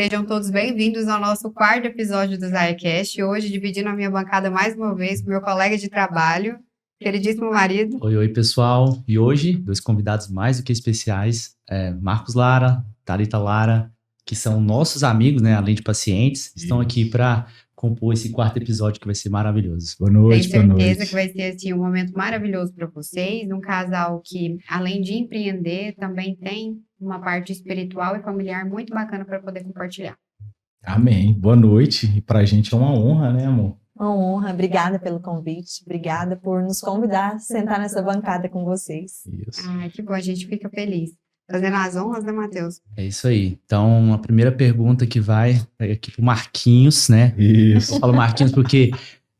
Sejam todos bem-vindos ao nosso quarto episódio do ZayaCast. Hoje, dividindo a minha bancada mais uma vez com meu colega de trabalho, queridíssimo marido. Oi, pessoal. E hoje, dois convidados mais do que especiais, Marcos Lara, Thalita Lara, que são nossos amigos, né, além de pacientes, estão aqui para compor esse quarto episódio que vai ser maravilhoso. Boa noite, Tenho boa noite. certeza que vai ser assim, um momento maravilhoso para vocês. Um casal que, além de empreender, também tem uma parte espiritual e familiar muito bacana para poder compartilhar. Amém. Boa noite. E pra gente é uma honra, né, amor? Uma honra. Obrigada pelo convite. Obrigada por nos convidar a sentar nessa bancada com vocês. Isso. Ai, que bom, a gente fica feliz. Fazendo as honras, né, Matheus? É isso aí. Então, a primeira pergunta que vai é aqui pro Marquinhos, né? Isso. Eu falo Marquinhos porque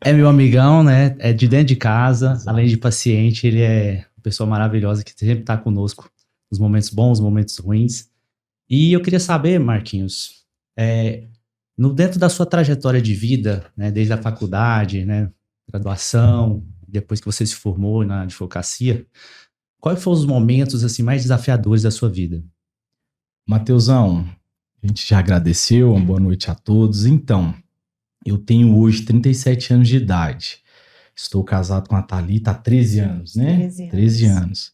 é meu amigão, né? É de dentro de casa, Exato. além de paciente, ele é uma pessoa maravilhosa que sempre está conosco nos momentos bons, nos momentos ruins. E eu queria saber, Marquinhos, dentro da sua trajetória de vida, né, desde a faculdade, né, graduação, depois que você se formou na advocacia, quais foram os momentos assim, mais desafiadores da sua vida? Mateusão, a gente já agradeceu, uma boa noite a todos. Então, eu tenho hoje 37 anos de idade. Estou casado com a Thalita há 13 anos, né? 13 anos. 13 anos.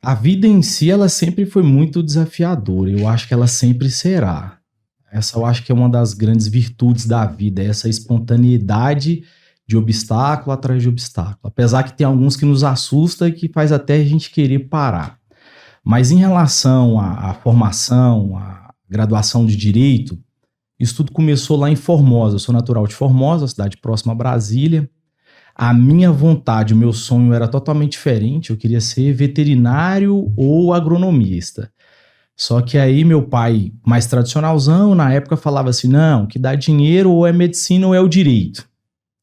A vida em si, ela sempre foi muito desafiadora. Eu acho que ela sempre será. Essa eu acho que é uma das grandes virtudes da vida, essa espontaneidade de obstáculo atrás de obstáculo. Apesar que tem alguns que nos assustam e que faz até a gente querer parar. Mas em relação à formação, à graduação de Direito, isso tudo começou lá em Formosa. Eu sou natural de Formosa, cidade próxima a Brasília. A minha vontade, o meu sonho era totalmente diferente. Eu queria ser veterinário ou agronomista. Só que aí meu pai, mais tradicionalzão, na época falava assim, não, o que dá dinheiro ou é medicina ou é o direito.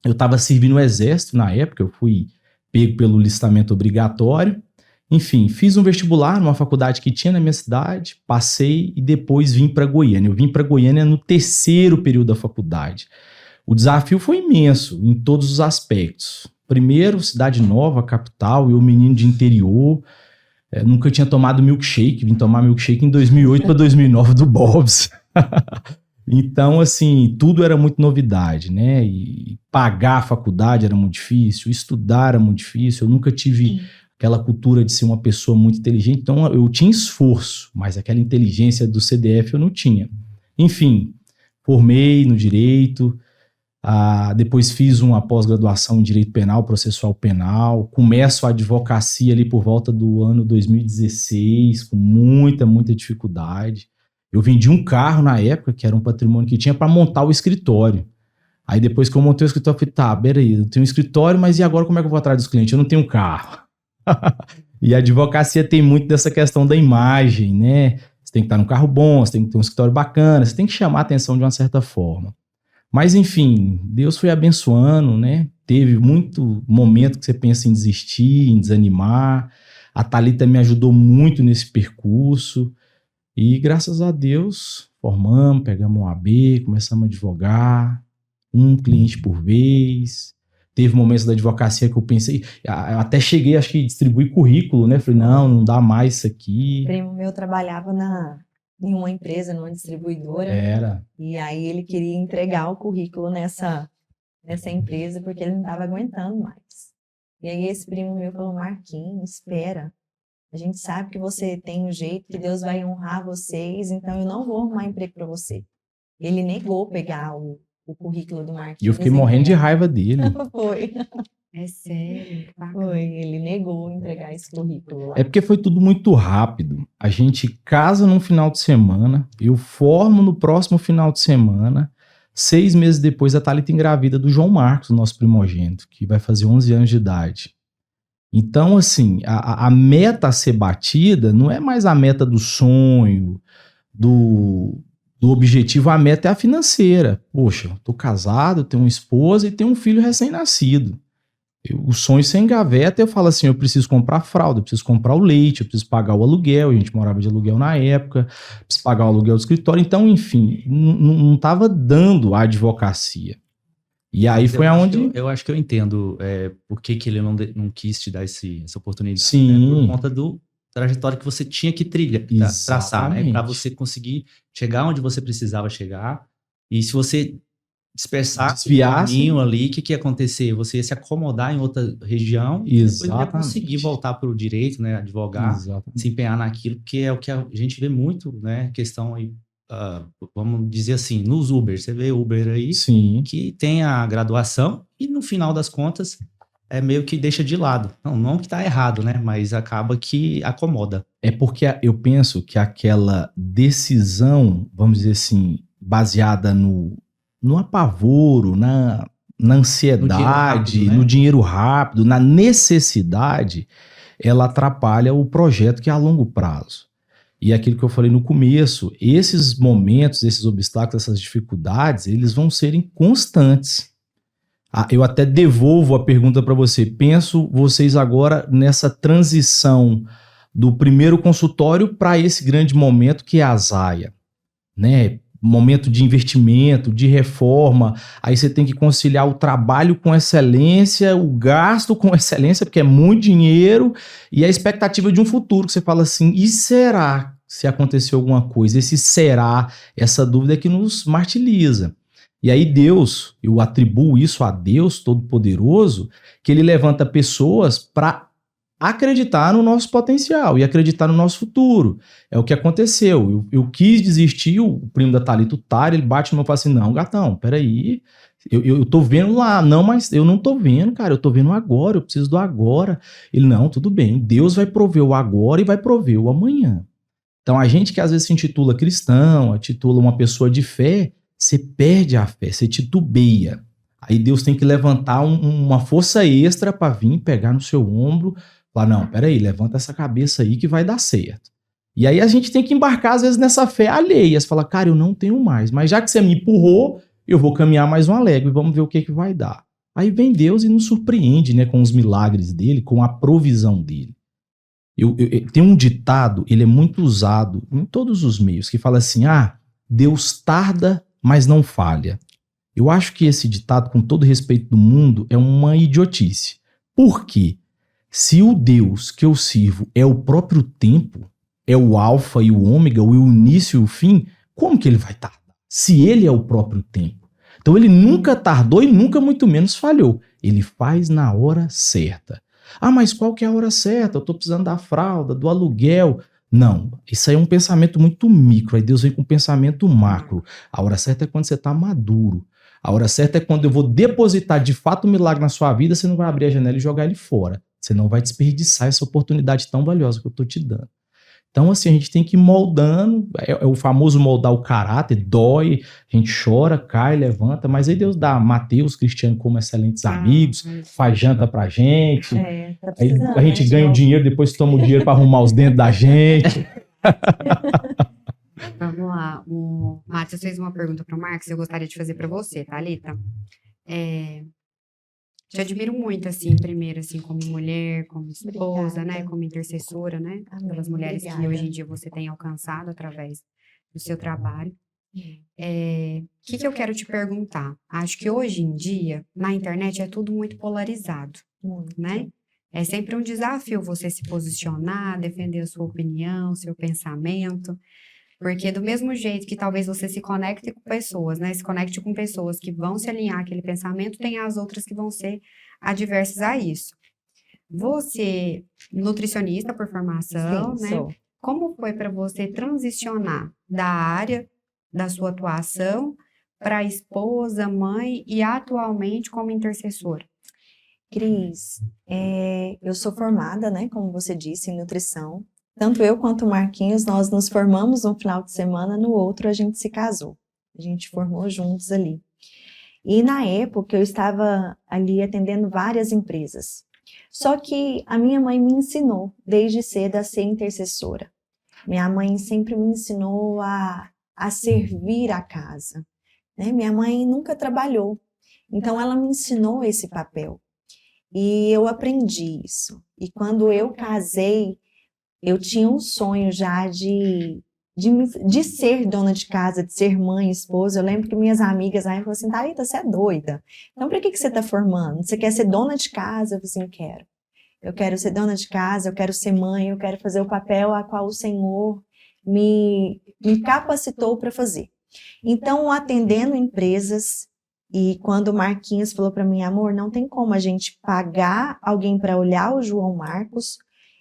Eu estava servindo o exército na época, eu fui pego pelo listamento obrigatório. Enfim, fiz um vestibular numa faculdade que tinha na minha cidade, passei e depois vim para Goiânia. Eu vim para Goiânia no terceiro período da faculdade. O desafio foi imenso em todos os aspectos. Primeiro, cidade nova, capital, eu menino de interior, nunca tinha tomado milkshake, vim tomar milkshake em 2008 para 2009 do Bob's. Então, assim, tudo era muito novidade, né? E pagar a faculdade era muito difícil, estudar era muito difícil, eu nunca tive aquela cultura de ser uma pessoa muito inteligente, então eu tinha esforço, mas aquela inteligência do CDF eu não tinha. Enfim, formei no direito, depois fiz uma pós-graduação em Direito Penal, Processual Penal, começo a advocacia ali por volta do ano 2016, com muita dificuldade. Eu vendi um carro na época, que era um patrimônio que tinha, para montar o escritório. Aí depois que eu montei o escritório, eu falei, peraí, eu tenho um escritório, mas e agora como é que eu vou atrás dos clientes? Eu não tenho um carro. E a advocacia tem muito dessa questão da imagem, né? Você tem que estar num carro bom, você tem que ter um escritório bacana, você tem que chamar a atenção de uma certa forma. Mas enfim, Deus foi abençoando, né? Teve muito momento que você pensa em desistir, em desanimar. A Thalita me ajudou muito nesse percurso. E graças a Deus, formamos, pegamos um AB, começamos a advogar, um cliente por vez. Teve momentos da advocacia que eu pensei, eu até cheguei, acho que distribuir currículo, né? Falei, não dá mais isso aqui. O primo meu trabalhava em uma empresa, numa distribuidora. Era. E aí ele queria entregar o currículo nessa empresa porque ele não estava aguentando mais. E aí esse primo meu falou, Marquinhos, espera. A gente sabe que você tem um jeito, que Deus vai honrar vocês, então eu não vou arrumar emprego para você. Ele negou pegar o currículo do Marquinhos. E eu fiquei morrendo de raiva dele. Foi. É sério. Foi, ele negou entregar esse currículo lá. É porque foi tudo muito rápido. A gente casa num final de semana, eu formo no próximo final de semana, 6 meses depois a Thalita engravida do João Marcos, nosso primogênito, que vai fazer 11 anos de idade. Então, assim, a meta a ser batida não é mais a meta do sonho, do objetivo, a meta é a financeira. Poxa, eu tô casado, tenho uma esposa e tenho um filho recém-nascido. O sonho se engaveta, eu falo assim, eu preciso comprar fralda, eu preciso comprar o leite, eu preciso pagar o aluguel, a gente morava de aluguel na época, preciso pagar o aluguel do escritório, então, enfim, não estava dando a advocacia. E aí foi aonde... Eu acho que eu entendo por que ele não quis te dar essa oportunidade. Sim. Né? Por conta do trajetória que você tinha que traçar, né? Para você conseguir chegar onde você precisava chegar. E se você dispersasse o Desviasse. caminho ali, o que ia acontecer? Você ia se acomodar em outra região e depois não ia Exatamente. conseguir voltar para o direito, né? Advogar, Exatamente. se empenhar naquilo, porque é o que a gente vê muito, né? Questão aí, vamos dizer assim, nos Uber. Você vê Uber aí, Sim. que tem a graduação e no final das contas é meio que deixa de lado. Não que tá errado, né? Mas acaba que acomoda. É porque eu penso que aquela decisão, vamos dizer assim, baseada no apavoro, na ansiedade, No no dinheiro dinheiro rápido, na necessidade, ela atrapalha o projeto que é a longo prazo. E aquilo que eu falei no começo, esses momentos, esses obstáculos, essas dificuldades, eles vão serem constantes. Eu até devolvo a pergunta para você. Penso vocês agora nessa transição do primeiro consultório para esse grande momento que é a Zaia, né? Momento de investimento, de reforma. Aí você tem que conciliar o trabalho com excelência, o gasto com excelência, porque é muito dinheiro, e a expectativa de um futuro, que você fala assim, e será se aconteceu alguma coisa? Esse será, essa dúvida é que nos martiriza. E aí Deus, eu atribuo isso a Deus Todo-Poderoso, que ele levanta pessoas para acreditar no nosso potencial e acreditar no nosso futuro. É o que aconteceu. Eu quis desistir, o primo da Thalita, o Tário, ele bate no meu e fala assim, não, gatão, peraí, eu tô vendo lá, não, mas eu não tô vendo, cara, eu tô vendo agora, eu preciso do agora. Ele, não, tudo bem, Deus vai prover o agora e vai prover o amanhã. Então a gente que às vezes se intitula cristão, intitula uma pessoa de fé, você perde a fé, você titubeia. Aí Deus tem que levantar uma força extra para vir pegar no seu ombro, falar, não, peraí, levanta essa cabeça aí que vai dar certo. E aí a gente tem que embarcar às vezes nessa fé alheia, você fala, cara, eu não tenho mais, mas já que você me empurrou, eu vou caminhar mais uma légua e vamos ver o que vai dar. Aí vem Deus e nos surpreende, né, com os milagres dele, com a provisão dele. Tem um ditado, ele é muito usado em todos os meios, que fala assim, Deus tarda, mas não falha. Eu acho que esse ditado, com todo respeito do mundo, é uma idiotice. Por quê? Se o Deus que eu sirvo é o próprio tempo, é o alfa e o ômega, o início e o fim, como que ele vai tardar? Se ele é o próprio tempo. Então ele nunca tardou e nunca muito menos falhou. Ele faz na hora certa. Mas qual que é a hora certa? Eu estou precisando da fralda, do aluguel. Não, isso aí é um pensamento muito micro. Aí Deus vem com um pensamento macro. A hora certa é quando você está maduro. A hora certa é quando eu vou depositar de fato um milagre na sua vida, você não vai abrir a janela e jogar ele fora. Você não vai desperdiçar essa oportunidade tão valiosa que eu estou te dando. Então, assim, a gente tem que ir moldando, é o famoso moldar o caráter, dói, a gente chora, cai, levanta, mas aí Deus dá Mateus, Cristiano como excelentes amigos, faz janta pra gente, Tá aí a gente né, ganha o dinheiro, depois toma o dinheiro para arrumar os dentes da gente. Vamos lá. O Matheus fez uma pergunta para o Marcos, eu gostaria de fazer para você, Thalita. Te admiro muito, assim, primeiro, assim, como mulher, como esposa, Obrigada. né, como intercessora, né, Amém. pelas mulheres que Obrigada. hoje em dia você tem alcançado através do seu trabalho. O que eu quero te perguntar? Acho que hoje em dia, na internet, é tudo muito polarizado, Muito. né? É sempre um desafio você se posicionar, defender a sua opinião, seu pensamento. Porque do mesmo jeito que talvez você se conecte com pessoas, né? Se conecte com pessoas que vão se alinhar àquele pensamento, tem as outras que vão ser adversas a isso. Você, nutricionista por formação, Sim, né? sou. Como foi para você transicionar da área da sua atuação para esposa, mãe e atualmente como intercessora? Cris, eu sou formada, né, como você disse, em nutrição. Tanto eu quanto o Marquinhos, nós nos formamos um final de semana, no outro a gente se casou. A gente formou juntos ali. E na época eu estava ali atendendo várias empresas. Só que a minha mãe me ensinou desde cedo a ser intercessora. Minha mãe sempre me ensinou a servir a casa, né? Minha mãe nunca trabalhou, então ela me ensinou esse papel. E eu aprendi isso. E quando eu casei, eu tinha um sonho já de ser dona de casa, de ser mãe, esposa. Eu lembro que minhas amigas aí falaram assim, Thalita, você é doida. Então, para que você está formando? Você quer ser dona de casa? Eu falei assim, quero. Eu quero ser dona de casa, eu quero ser mãe, eu quero fazer o papel a qual o Senhor me capacitou para fazer. Então, atendendo empresas, e quando o Marquinhos falou para mim, amor, não tem como a gente pagar alguém para olhar o João Marcos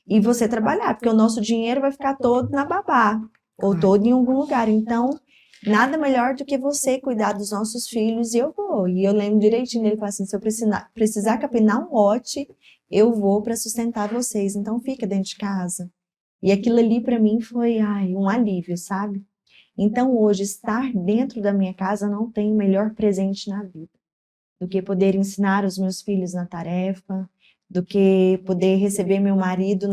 e você trabalhar, porque o nosso dinheiro vai ficar todo na babá, ou todo em algum lugar. Então, nada melhor do que você cuidar dos nossos filhos, e eu vou. E eu lembro direitinho dele falar assim, se eu precisar capinar um lote, eu vou para sustentar vocês, então fica dentro de casa. E aquilo ali para mim foi um alívio, sabe? Então hoje estar dentro da minha casa não tem melhor presente na vida do que poder ensinar os meus filhos na tarefa, do que poder receber meu marido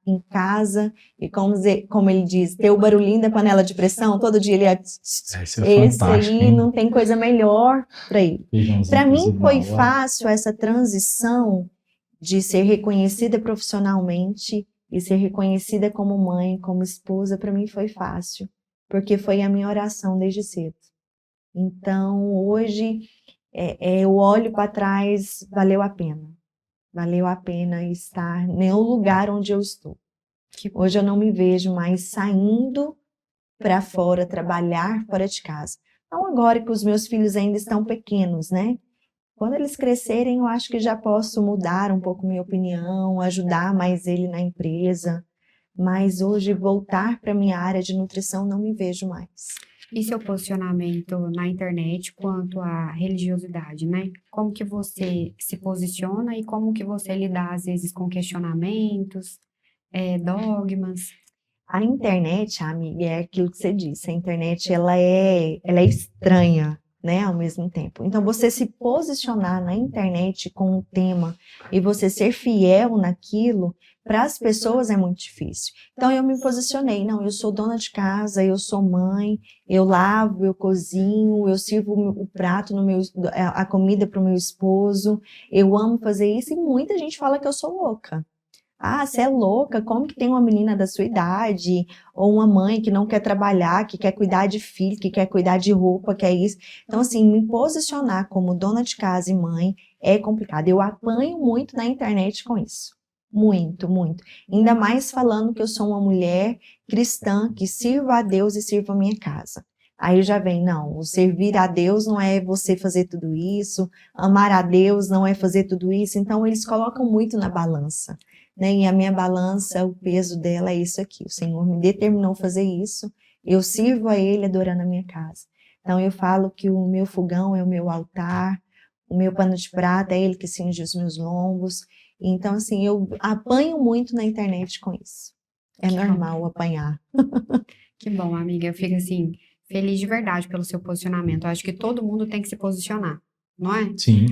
em casa e como ele diz, ter o barulhinho da panela de pressão, todo dia ele Isso é esse aí hein? não tem coisa melhor para ele. Para mim cozido foi na hora. fácil essa transição de ser reconhecida profissionalmente e ser reconhecida como mãe, como esposa, para mim foi fácil, porque foi a minha oração desde cedo. Então, hoje, eu olho para trás, valeu a pena. Valeu a pena estar no lugar onde eu estou. Hoje eu não me vejo mais saindo para fora, trabalhar fora de casa. Não agora que os meus filhos ainda estão pequenos, né? Quando eles crescerem, eu acho que já posso mudar um pouco minha opinião, ajudar mais ele na empresa. Mas hoje, voltar para minha área de nutrição, não me vejo mais. E seu posicionamento na internet quanto à religiosidade, né? Como que você se posiciona e como que você lida, às vezes, com questionamentos, dogmas? A internet, amiga, é aquilo que você disse. A internet, ela é estranha, né, ao mesmo tempo. Então, você se posicionar na internet com um tema e você ser fiel naquilo, para as pessoas é muito difícil. Então, eu me posicionei. Não, eu sou dona de casa, eu sou mãe, eu lavo, eu cozinho, eu sirvo o prato, a comida para o meu esposo. Eu amo fazer isso e muita gente fala que eu sou louca. Ah, você é louca? Como que tem uma menina da sua idade? Ou uma mãe que não quer trabalhar, que quer cuidar de filho, que quer cuidar de roupa, que é isso. Então, assim, me posicionar como dona de casa e mãe é complicado. Eu apanho muito na internet com isso. Muito, muito. Ainda mais falando que eu sou uma mulher cristã, que sirva a Deus e sirva a minha casa. Aí já vem, não, o servir a Deus não é você fazer tudo isso, amar a Deus não é fazer tudo isso. Então, eles colocam muito na balança. Né? E a minha balança, o peso dela é isso aqui. O Senhor me determinou fazer isso, eu sirvo a Ele adorando a minha casa. Então eu falo que o meu fogão é o meu altar, o meu pano de prata é Ele que cinge os meus lombos. Então assim, eu apanho muito na internet com isso. É normal apanhar. Que bom, amiga. Eu fico assim, feliz de verdade pelo seu posicionamento. Eu acho que todo mundo tem que se posicionar. Não é? Sim,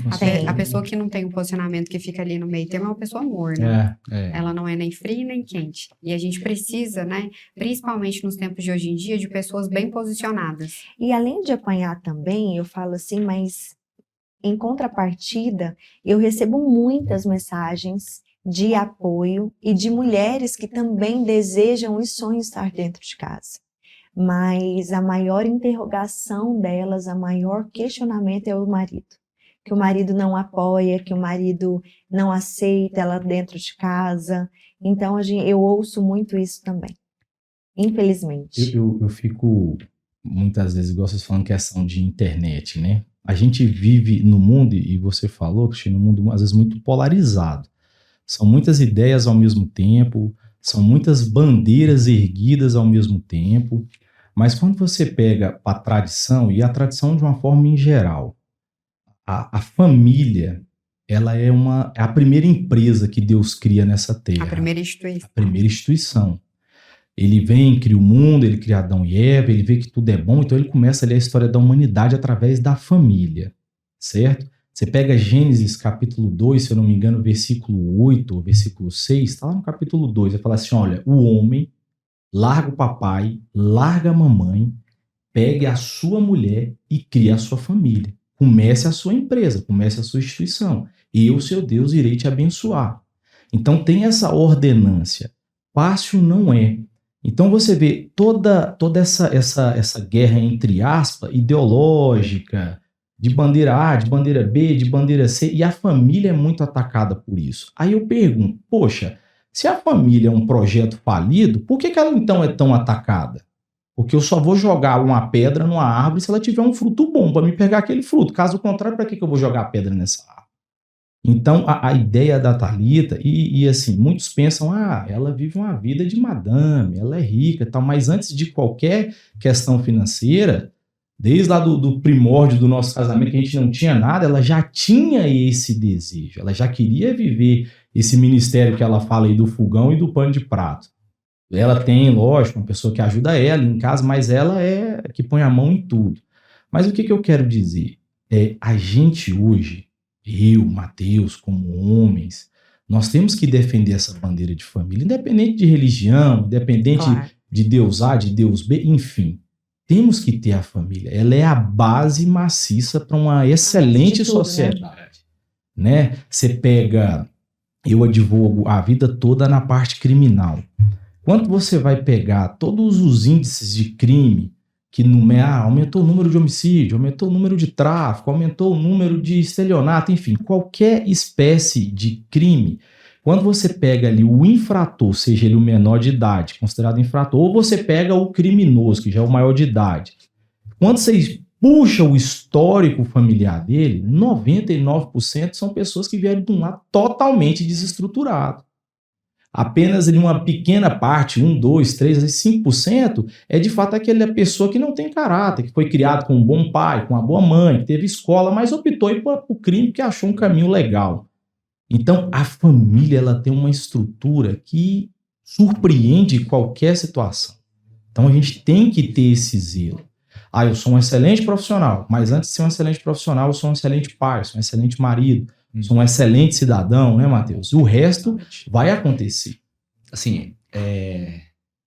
A pessoa que não tem um posicionamento, que fica ali no meio termo, é uma pessoa morna. Ela não é nem fria nem quente. E a gente precisa, né, principalmente nos tempos de hoje em dia, de pessoas bem posicionadas. E além de apanhar também, eu falo assim, mas em contrapartida, eu recebo muitas mensagens de apoio e de mulheres que também desejam e sonham estar dentro de casa. Mas a maior interrogação delas, a maior questionamento é o marido. Que o marido não apoia, que o marido não aceita ela dentro de casa. Então, eu ouço muito isso também, infelizmente. Eu fico, muitas vezes, igual vocês falando, questão de internet, né? A gente vive no mundo, e você falou, Cristina, num mundo às vezes muito polarizado. São muitas ideias ao mesmo tempo, são muitas bandeiras erguidas ao mesmo tempo. Mas quando você pega para a tradição, e a tradição de uma forma em geral, a família, ela é a primeira empresa que Deus cria nessa terra. A primeira instituição. A primeira instituição. Ele vem, cria o mundo, ele cria Adão e Eva, ele vê que tudo é bom, então ele começa a ler a história da humanidade através da família, certo? Você pega Gênesis capítulo 2, se eu não me engano, versículo 8, versículo 6, está lá no capítulo 2, ele fala assim, olha, o homem larga o papai, larga a mamãe, pegue a sua mulher e crie a sua família. Comece a sua empresa, comece a sua instituição. Eu, seu Deus, irei te abençoar. Então tem essa ordenância. Fácil não é. Então você vê toda essa guerra, entre aspas, ideológica, de bandeira A, de bandeira B, de bandeira C, e a família é muito atacada por isso. Aí eu pergunto, poxa, se a família é um projeto falido, por que ela então é tão atacada? Porque eu só vou jogar uma pedra numa árvore se ela tiver um fruto bom para me pegar aquele fruto. Caso contrário, para que eu vou jogar a pedra nessa árvore? Então, a ideia da Thalita, e assim, muitos pensam, ela vive uma vida de madame, ela é rica e tal, mas antes de qualquer questão financeira, desde lá do primórdio do nosso casamento, que a gente não tinha nada, ela já tinha esse desejo, ela já queria viver esse ministério que ela fala aí do fogão e do pano de prato. Ela tem, lógico, uma pessoa que ajuda ela em casa, mas ela é que põe a mão em tudo. Mas o que eu quero dizer? A gente hoje, eu, Matheus, como homens, nós temos que defender essa bandeira de família, independente de religião, independente de Deus A, de Deus B, enfim. Temos que ter a família. Ela é a base maciça para uma excelente sociedade. Né? Você pega, eu advogo a vida toda na parte criminal. Quando você vai pegar todos os índices de crime, que aumentou o número de homicídio, aumentou o número de tráfico, aumentou o número de estelionato, enfim, qualquer espécie de crime, quando você pega ali o infrator, seja ele o menor de idade, considerado infrator, ou você pega o criminoso, que já é o maior de idade, quando você puxa o histórico familiar dele, 99% são pessoas que vieram de um lar totalmente desestruturado. Apenas em uma pequena parte, 1, 2, 3, 5%, é de fato aquela pessoa que não tem caráter, que foi criado com um bom pai, com uma boa mãe, que teve escola, mas optou por o crime porque achou um caminho legal. Então, a família ela tem uma estrutura que surpreende qualquer situação. Então, a gente tem que ter esse zelo. Eu sou um excelente profissional, mas antes de ser um excelente profissional, eu sou um excelente pai, sou um excelente marido, sou um excelente cidadão, né, Matheus? O resto vai acontecer. Assim,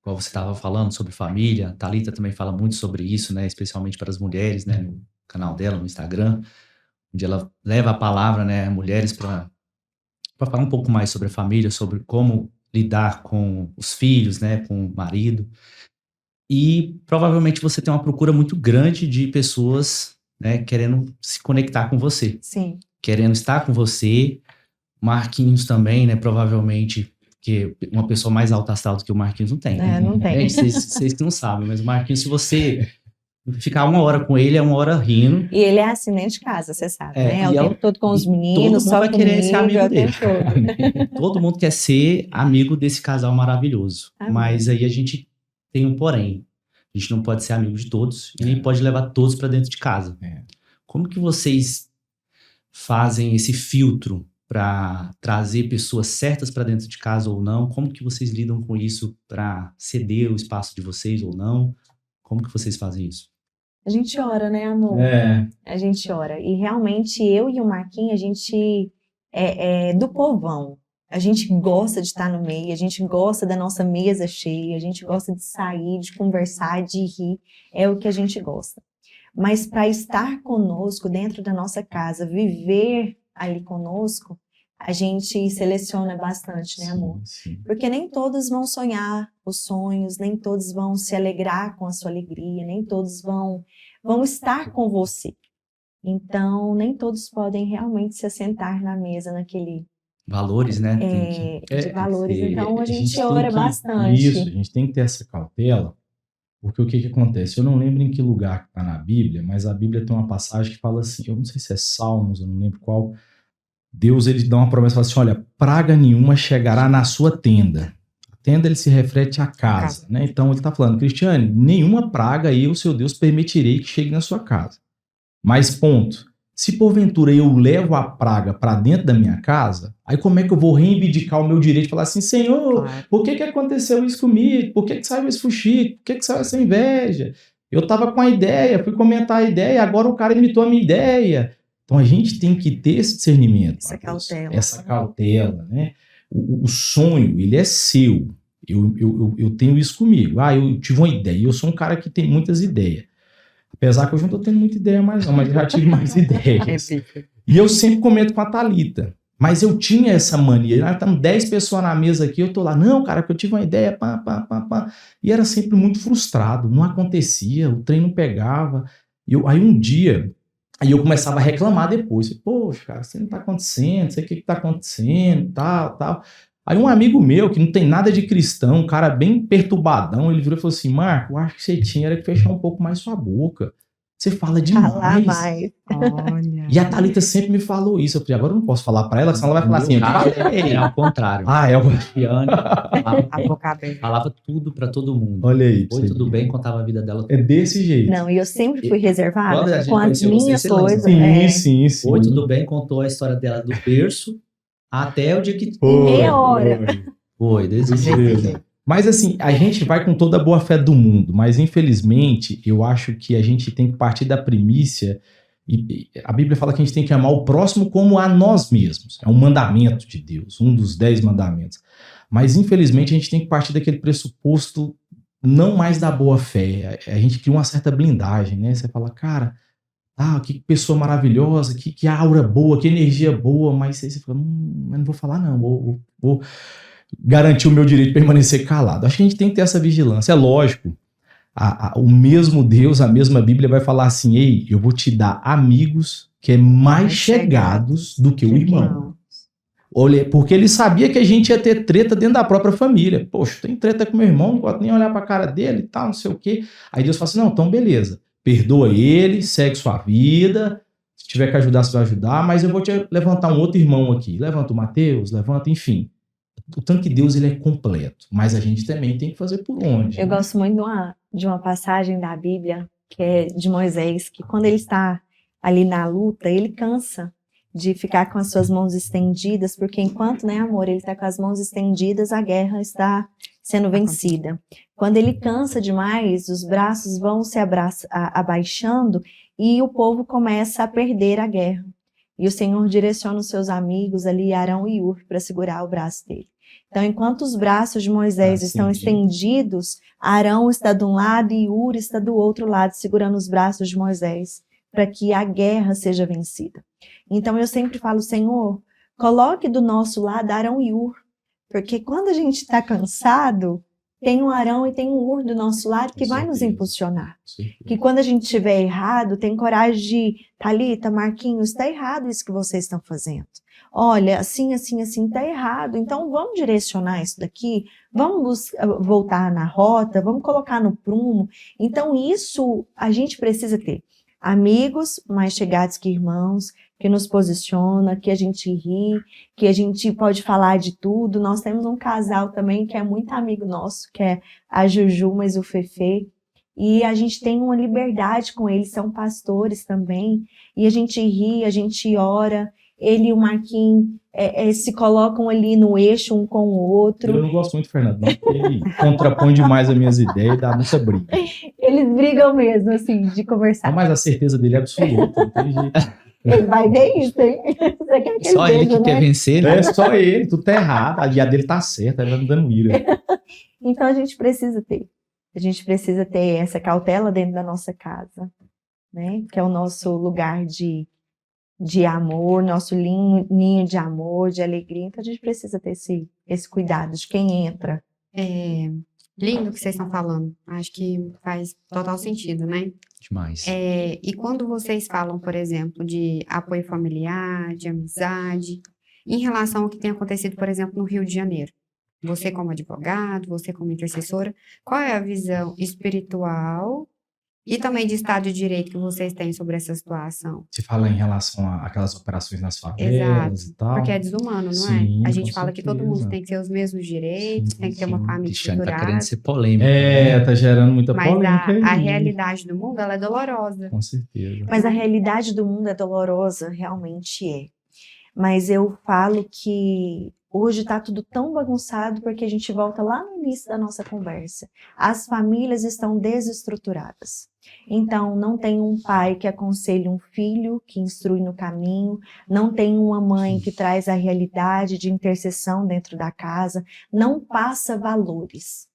como você estava falando sobre família, a Thalita também fala muito sobre isso, né, especialmente para as mulheres, né, no canal dela, no Instagram, onde ela leva a palavra, né, mulheres para falar um pouco mais sobre a família, sobre como lidar com os filhos, né, com o marido. E provavelmente você tem uma procura muito grande de pessoas, né, querendo se conectar com você. Sim. Querendo estar com você. Marquinhos também, né, provavelmente, porque uma pessoa mais alta astral do que o Marquinhos não tem. Não tem. Vocês que não sabem, mas o Marquinhos, se você ficar 1 hora com ele, é 1 hora rindo. E ele é assim dentro de casa, você sabe, né? O tempo todo com os todo meninos, mundo só vai querer ser comigo, amigo dele. todo. Todo mundo quer ser amigo desse casal maravilhoso. Amém. Mas aí a gente tem um porém. A gente não pode ser amigo de todos e nem pode levar todos para dentro de casa. Como que vocês fazem esse filtro para trazer pessoas certas para dentro de casa ou não? Como que vocês lidam com isso para ceder o espaço de vocês ou não? Como que vocês fazem isso? A gente ora, né, amor? A gente ora. E realmente eu e o Marquinhos, a gente é do povão. A gente gosta de estar no meio, a gente gosta da nossa mesa cheia, a gente gosta de sair, de conversar, de rir. É o que a gente gosta. Mas para estar conosco dentro da nossa casa, viver ali conosco, a gente seleciona bastante, né, amor? Sim. Porque nem todos vão sonhar os sonhos, nem todos vão se alegrar com a sua alegria, nem todos vão estar com você. Então, nem todos podem realmente se assentar na mesa naquele... Valores, né? De valores. Então, a gente ora bastante. Isso, a gente tem que ter essa cautela. Porque o que acontece? Eu não lembro em que lugar que está na Bíblia, mas a Bíblia tem uma passagem que fala assim, eu não sei se é Salmos, eu não lembro qual. Deus, ele dá uma promessa, fala assim, olha, praga nenhuma chegará na sua tenda. A tenda, ele se refere à casa, né? Então, ele está falando, Cristiane, nenhuma praga eu, seu Deus, permitirei que chegue na sua casa. Mas, ponto. Se porventura eu levo a praga para dentro da minha casa, aí como é que eu vou reivindicar o meu direito de falar assim, Senhor, por que aconteceu isso comigo? Por que saiu esse fuxico? Por que saiu essa inveja? Eu estava com a ideia, fui comentar a ideia, agora o cara imitou a minha ideia. Então a gente tem que ter esse discernimento. Essa cautela, né? O sonho, ele é seu. Eu tenho isso comigo. Eu tive uma ideia. Eu sou um cara que tem muitas ideias. Apesar que eu não estou tendo muita ideia mais não, mas eu já tive mais ideias. E eu sempre comento com a Thalita. Mas eu tinha essa mania. Nós estamos 10 pessoas na mesa aqui, eu tô lá, não, cara, que eu tive uma ideia, pá. E era sempre muito frustrado, não acontecia, o trem não pegava. Aí um dia, aí eu começava a reclamar depois. Poxa, cara, isso não tá acontecendo, não sei o que tá acontecendo, tal. Aí um amigo meu, que não tem nada de cristão, um cara bem perturbadão, ele virou e falou assim, Marco, eu acho que você tinha que fechar um pouco mais sua boca. Você fala Falar demais. mais. Olha. E a Thalita sempre me falou isso. Eu falei, agora eu não posso falar pra ela, senão ela vai falar assim, É ao contrário. ah, é o... Cristiane A boca aberta. falava tudo pra todo mundo. Olha aí. pra Oi, você tudo ver. bem, contava a vida dela. É desse jeito. Não, e eu sempre fui Quando a reservada gente com as conheceu você, minhas você lembra? coisas. Sim, sim, sim. Oi, tudo bem, contou a história dela do berço até o dia que... meia hora. Foi, desse Desse jeito. jeito. Mas assim, a gente vai com toda a boa fé do mundo, mas infelizmente eu acho que a gente tem que partir da primícia, e a Bíblia fala que a gente tem que amar o próximo como a nós mesmos. É um mandamento de Deus, um dos 10 mandamentos. Mas infelizmente a gente tem que partir daquele pressuposto não mais da boa fé. A gente cria uma certa blindagem, né? Você fala, cara, que pessoa maravilhosa, que aura boa, que energia boa, mas aí você fala, mas não vou falar não, vou garantir o meu direito de permanecer calado. Acho que a gente tem que ter essa vigilância. É lógico, o mesmo Deus, a mesma Bíblia vai falar assim, ei, eu vou te dar amigos que é mais chegados do que o irmão. Olha, porque ele sabia que a gente ia ter treta dentro da própria família. Poxa, tem treta com meu irmão, não gosto nem olhar pra cara dele e tal, não sei o quê. Aí Deus fala assim, não, então beleza, perdoa ele, segue sua vida, se tiver que ajudar, você vai ajudar, mas eu vou te levantar um outro irmão aqui. Levanta o Mateus, levanta, enfim. O tanto que Deus ele é completo, mas a gente também tem que fazer por onde. Eu gosto muito de uma passagem da Bíblia, que é de Moisés, que quando ele está ali na luta, ele cansa de ficar com as suas mãos estendidas, porque enquanto, né, amor, ele está com as mãos estendidas, a guerra está sendo vencida. Quando ele cansa demais, os braços vão se abaixando e o povo começa a perder a guerra. E o Senhor direciona os seus amigos ali, Arão e Hur, para segurar o braço dele. Então, enquanto os braços de Moisés estão estendidos, Arão está de um lado e Hur está do outro lado, segurando os braços de Moisés, para que a guerra seja vencida. Então, eu sempre falo, Senhor, coloque do nosso lado Arão e Hur, porque quando a gente está cansado, tem um Arão e tem um Hur do nosso lado que vai nos impulsionar. Que quando a gente estiver errado, tem coragem de, Thalita, Marquinhos, está errado isso que vocês estão fazendo. Olha, assim, está errado. Então, vamos direcionar isso daqui, vamos voltar na rota, vamos colocar no prumo. Então, isso a gente precisa ter. Amigos mais chegados que irmãos, que nos posiciona, que a gente ri, que a gente pode falar de tudo. Nós temos um casal também que é muito amigo nosso, que é a Juju, mas o Fefe. E a gente tem uma liberdade com eles, são pastores também. E a gente ri, a gente ora. Ele e o Marquinhos se colocam ali no eixo um com o outro. Eu não gosto muito do Fernando, não, porque ele contrapõe demais as minhas ideias e dá muita briga. Eles brigam mesmo, assim, de conversar. Mas a certeza dele é absoluta, não tem jeito. Ele vai ver isso, hein? Você quer que Só ele veja, que quer vencer, né? É só ele, tudo tá errado. A dele tá certa, ele vai me dando ira. Então a gente precisa ter. A gente precisa ter essa cautela dentro da nossa casa, né? Que é o nosso lugar de amor, nosso ninho de amor, de alegria. Então a gente precisa ter esse cuidado de quem entra. Lindo o que vocês estão falando. Acho que faz total sentido, né? Demais. E quando vocês falam, por exemplo, de apoio familiar, de amizade, em relação ao que tem acontecido, por exemplo, no Rio de Janeiro, você como advogado, você como intercessora, qual é a visão espiritual e também de Estado de Direito que vocês têm sobre essa situação? Você fala em relação àquelas operações nas favelas e tal. Porque é desumano, não Sim, é? A gente com fala que todo certeza. mundo tem que ter os mesmos direitos, Sim, tem que ter uma sim. família Cristiane tá estruturada. querendo ser polêmico. Tá gerando muita Mas polêmica aí. a realidade do mundo, ela é dolorosa. Com certeza. Mas a realidade do mundo é dolorosa, realmente é. Mas eu falo que hoje está tudo tão bagunçado porque a gente volta lá no início da nossa conversa. As famílias estão desestruturadas. Então, não tem um pai que aconselhe um filho, que instrui no caminho, não tem uma mãe que traz a realidade de intercessão dentro da casa, não passa valores.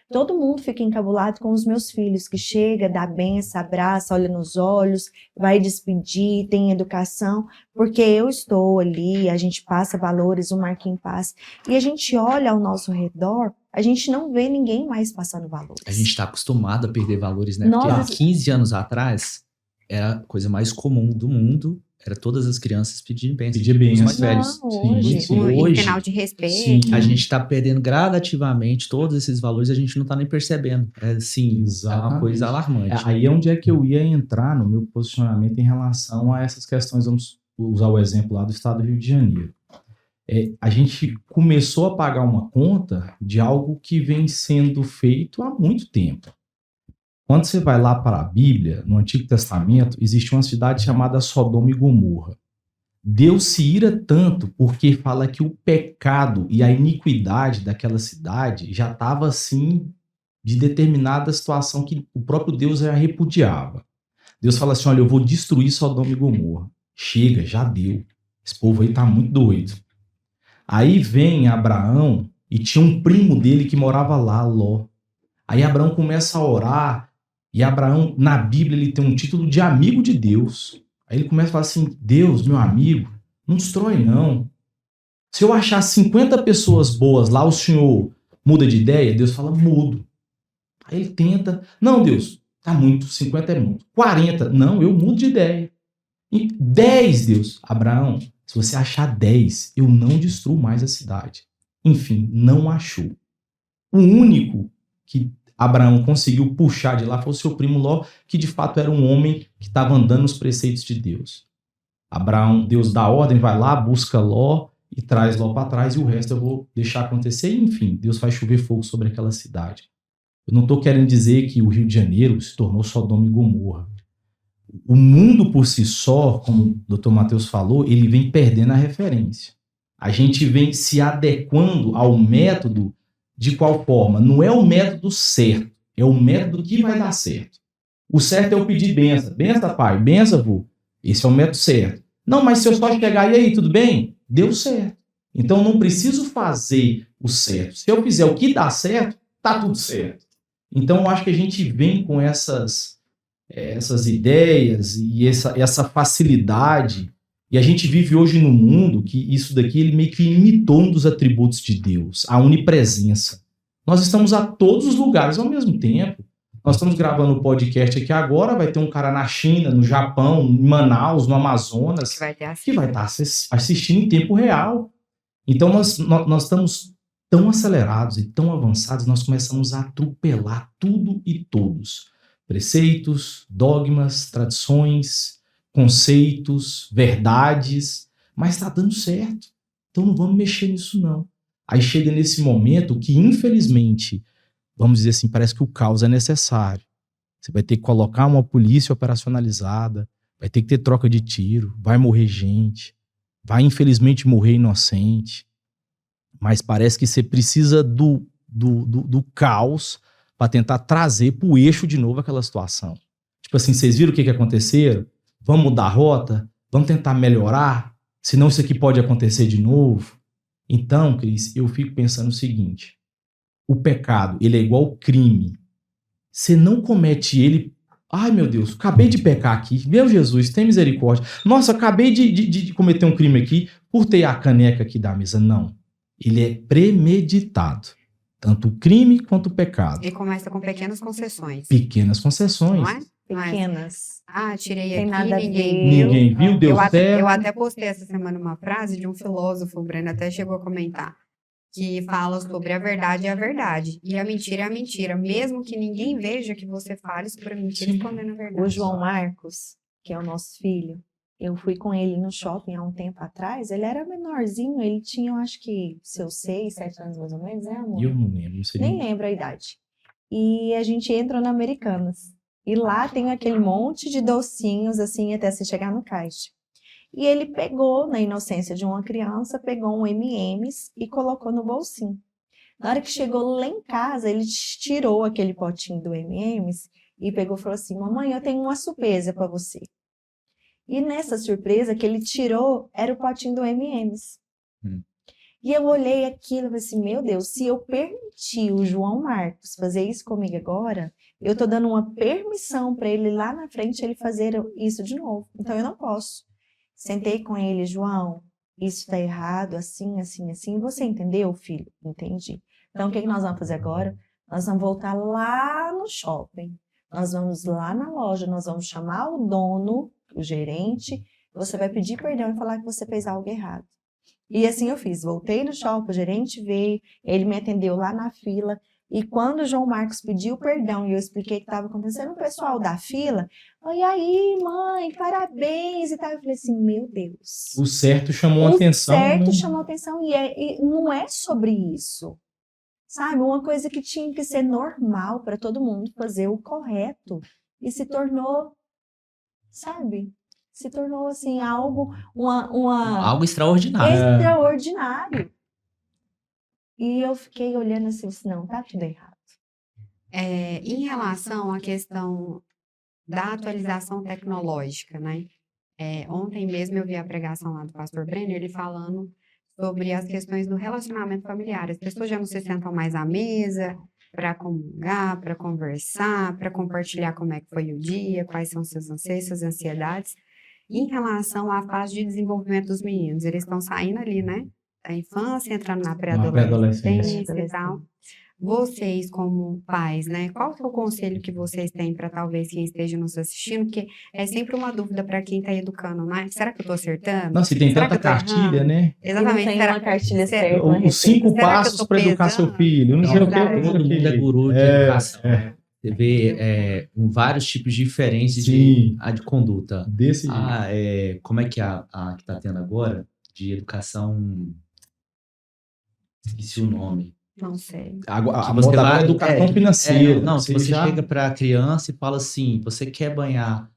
Todo mundo fica encabulado com os meus filhos, que chega, dá benção, abraça, olha nos olhos, vai despedir, tem educação, porque eu estou ali, a gente passa valores, o Marquinhos passa, e a gente olha ao nosso redor, a gente não vê ninguém mais passando valores. A gente está acostumado a perder valores, né? Nós- Porque há 15 anos atrás era a coisa mais comum do mundo era todas as crianças pedir bênção. Pedir Os bênção. mais velhos. Não, hoje. Sim. Em Hoje, final de respeito. Sim. a gente está perdendo gradativamente todos esses valores e a gente não está nem percebendo. É assim, é uma Exatamente. coisa alarmante. Aí é onde é que eu ia entrar no meu posicionamento em relação a essas questões. Vamos usar o exemplo lá do estado do Rio de Janeiro. A gente começou a pagar uma conta de algo que vem sendo feito há muito tempo. Quando você vai lá para a Bíblia, no Antigo Testamento, existe uma cidade chamada Sodoma e Gomorra. Deus se ira tanto porque fala que o pecado e a iniquidade daquela cidade já estava assim de determinada situação que o próprio Deus já repudiava. Deus fala assim, olha, eu vou destruir Sodoma e Gomorra. Chega, já deu. Esse povo aí tá muito doido. Aí vem Abraão e tinha um primo dele que morava lá, Ló. Aí Abraão começa a orar e Abraão, na Bíblia, ele tem um título de amigo de Deus. Aí ele começa a falar assim, Deus, meu amigo, não destrói não. Se eu achar 50 pessoas boas lá, o senhor muda de ideia? Deus fala, mudo. Aí ele tenta, não Deus, tá muito, 50 é muito. 40, não, eu mudo de ideia. E 10, Deus, Abraão, se você achar 10, eu não destruo mais a cidade. Enfim, não achou. O único que Abraão conseguiu puxar de lá foi o seu primo Ló, que de fato era um homem que estava andando nos preceitos de Deus. Abraão, Deus dá ordem, vai lá, busca Ló e traz Ló para trás, e o resto eu vou deixar acontecer. E, enfim, Deus faz chover fogo sobre aquela cidade. Eu não estou querendo dizer que o Rio de Janeiro se tornou Sodoma e Gomorra. O mundo por si só, como o Dr. Matheus falou, ele vem perdendo a referência. A gente vem se adequando ao método de qual forma? Não é o método certo, é o método que vai dar certo. O certo é eu pedir benção. Benção, pai. Benção, avô. Esse é o método certo. Não, mas se eu só chegar e aí, tudo bem? Deu certo. Então não preciso fazer o certo. Se eu fizer o que dá certo, tá tudo certo. Então eu acho que a gente vem com essas ideias e essa facilidade, e a gente vive hoje num mundo que isso daqui ele meio que imitou um dos atributos de Deus, a onipresença. Nós estamos a todos os lugares ao mesmo tempo. Nós estamos gravando o podcast aqui agora, vai ter um cara na China, no Japão, em Manaus, no Amazonas, que vai estar assistindo em tempo real. Então nós estamos tão acelerados e tão avançados, nós começamos a atropelar tudo e todos. Preceitos, dogmas, tradições, conceitos, verdades, mas está dando certo. Então não vamos mexer nisso não. Aí chega nesse momento que, infelizmente, vamos dizer assim, parece que o caos é necessário. Você vai ter que colocar uma polícia operacionalizada, vai ter que ter troca de tiro, vai morrer gente, vai infelizmente morrer inocente, mas parece que você precisa do caos para tentar trazer para o eixo de novo aquela situação. Tipo assim, vocês viram o que aconteceu? Vamos mudar a rota? Vamos tentar melhorar? Senão isso aqui pode acontecer de novo. Então, Cris, eu fico pensando o seguinte, o pecado, ele é igual ao crime. Você não comete ele... Ai, meu Deus, acabei de pecar aqui. Meu Jesus, tem misericórdia. Nossa, acabei de cometer um crime aqui por ter a caneca aqui da mesa. Não. Ele é premeditado. Tanto o crime quanto o pecado. E começa com pequenas concessões. Pequenas concessões. Não é? Pequenas. Tirei Tem aqui, nada a ninguém ver. viu. Ninguém viu, deu certo. Eu até postei essa semana uma frase de um filósofo, o Breno até chegou a comentar, que fala sobre a verdade é a verdade. E a mentira é a mentira. Mesmo que ninguém veja que você fale sobre a mentira, escondendo a verdade. O João Marcos, que é o nosso filho, eu fui com ele no shopping há um tempo atrás, ele era menorzinho, ele tinha, eu acho que, seus 6, 7 anos mais ou menos, né, amor? Eu não lembro. Não sei Nem lembro a idade. E a gente entra na Americanas. E lá tem aquele monte de docinhos, assim, até você chegar no caixa. E ele pegou, na inocência de uma criança, pegou um M&M's e colocou no bolsinho. Na hora que chegou lá em casa, ele tirou aquele potinho do M&M's e pegou e falou assim, mamãe, eu tenho uma surpresa para você. E nessa surpresa que ele tirou, era o potinho do M&M's. E eu olhei aquilo e falei assim, meu Deus, se eu permitir o João Marcos fazer isso comigo agora, eu tô dando uma permissão para ele lá na frente, ele fazer isso de novo. Então eu não posso. Sentei com ele, João, isso tá errado, assim, assim, assim. Você entendeu, filho? Entendi. Então o que nós vamos fazer agora? Nós vamos voltar lá no shopping. Nós vamos lá na loja, nós vamos chamar o dono, o gerente, você vai pedir perdão e falar que você fez algo errado. E assim eu fiz. Voltei no shopping, o gerente veio, ele me atendeu lá na fila. E quando o João Marcos pediu perdão e eu expliquei o que estava acontecendo, o pessoal da fila, e aí, mãe, parabéns e tal. Eu falei assim, meu Deus. O certo chamou atenção. O certo né? chamou atenção e não é sobre isso. Sabe, uma coisa que tinha que ser normal para todo mundo fazer o correto. E se tornou, sabe? Se tornou assim, algo, Algo extraordinário. extraordinário. E eu fiquei olhando assim, não, tá tudo errado. Em relação à questão da atualização tecnológica, né? Ontem mesmo eu vi a pregação lá do pastor Brenner, ele falando sobre as questões do relacionamento familiar. As pessoas já não se sentam mais à mesa para comungar, para conversar, para compartilhar como é que foi o dia, quais são seus anseios, suas ansiedades. Em relação à fase de desenvolvimento dos meninos, eles estão saindo ali, né? Da infância, entrando na pré-adolescência e tal. Vocês, como pais, né? Qual que é o conselho que vocês têm para talvez quem esteja nos assistindo? Porque é sempre uma dúvida para quem está educando, né? Será que eu estou acertando? Nossa, e tem Será tanta que eu tô cartilha, errando? né? Exatamente. E não tem Será- uma cartilha será- certa, uma Os 5 Será que eu passos tô para educar seu pesando? filho. Não sei o que. Exatamente. Todo mundo é guru de educação. Né? Você vê vários tipos diferentes Sim. de conduta. Desse jeito. Como é que a que está tendo agora? De educação. Esqueci o nome. Não sei. A Que moda você agora é vai- educação é, financeira. Não, Você se você já- chega para a criança e fala assim, você quer banhar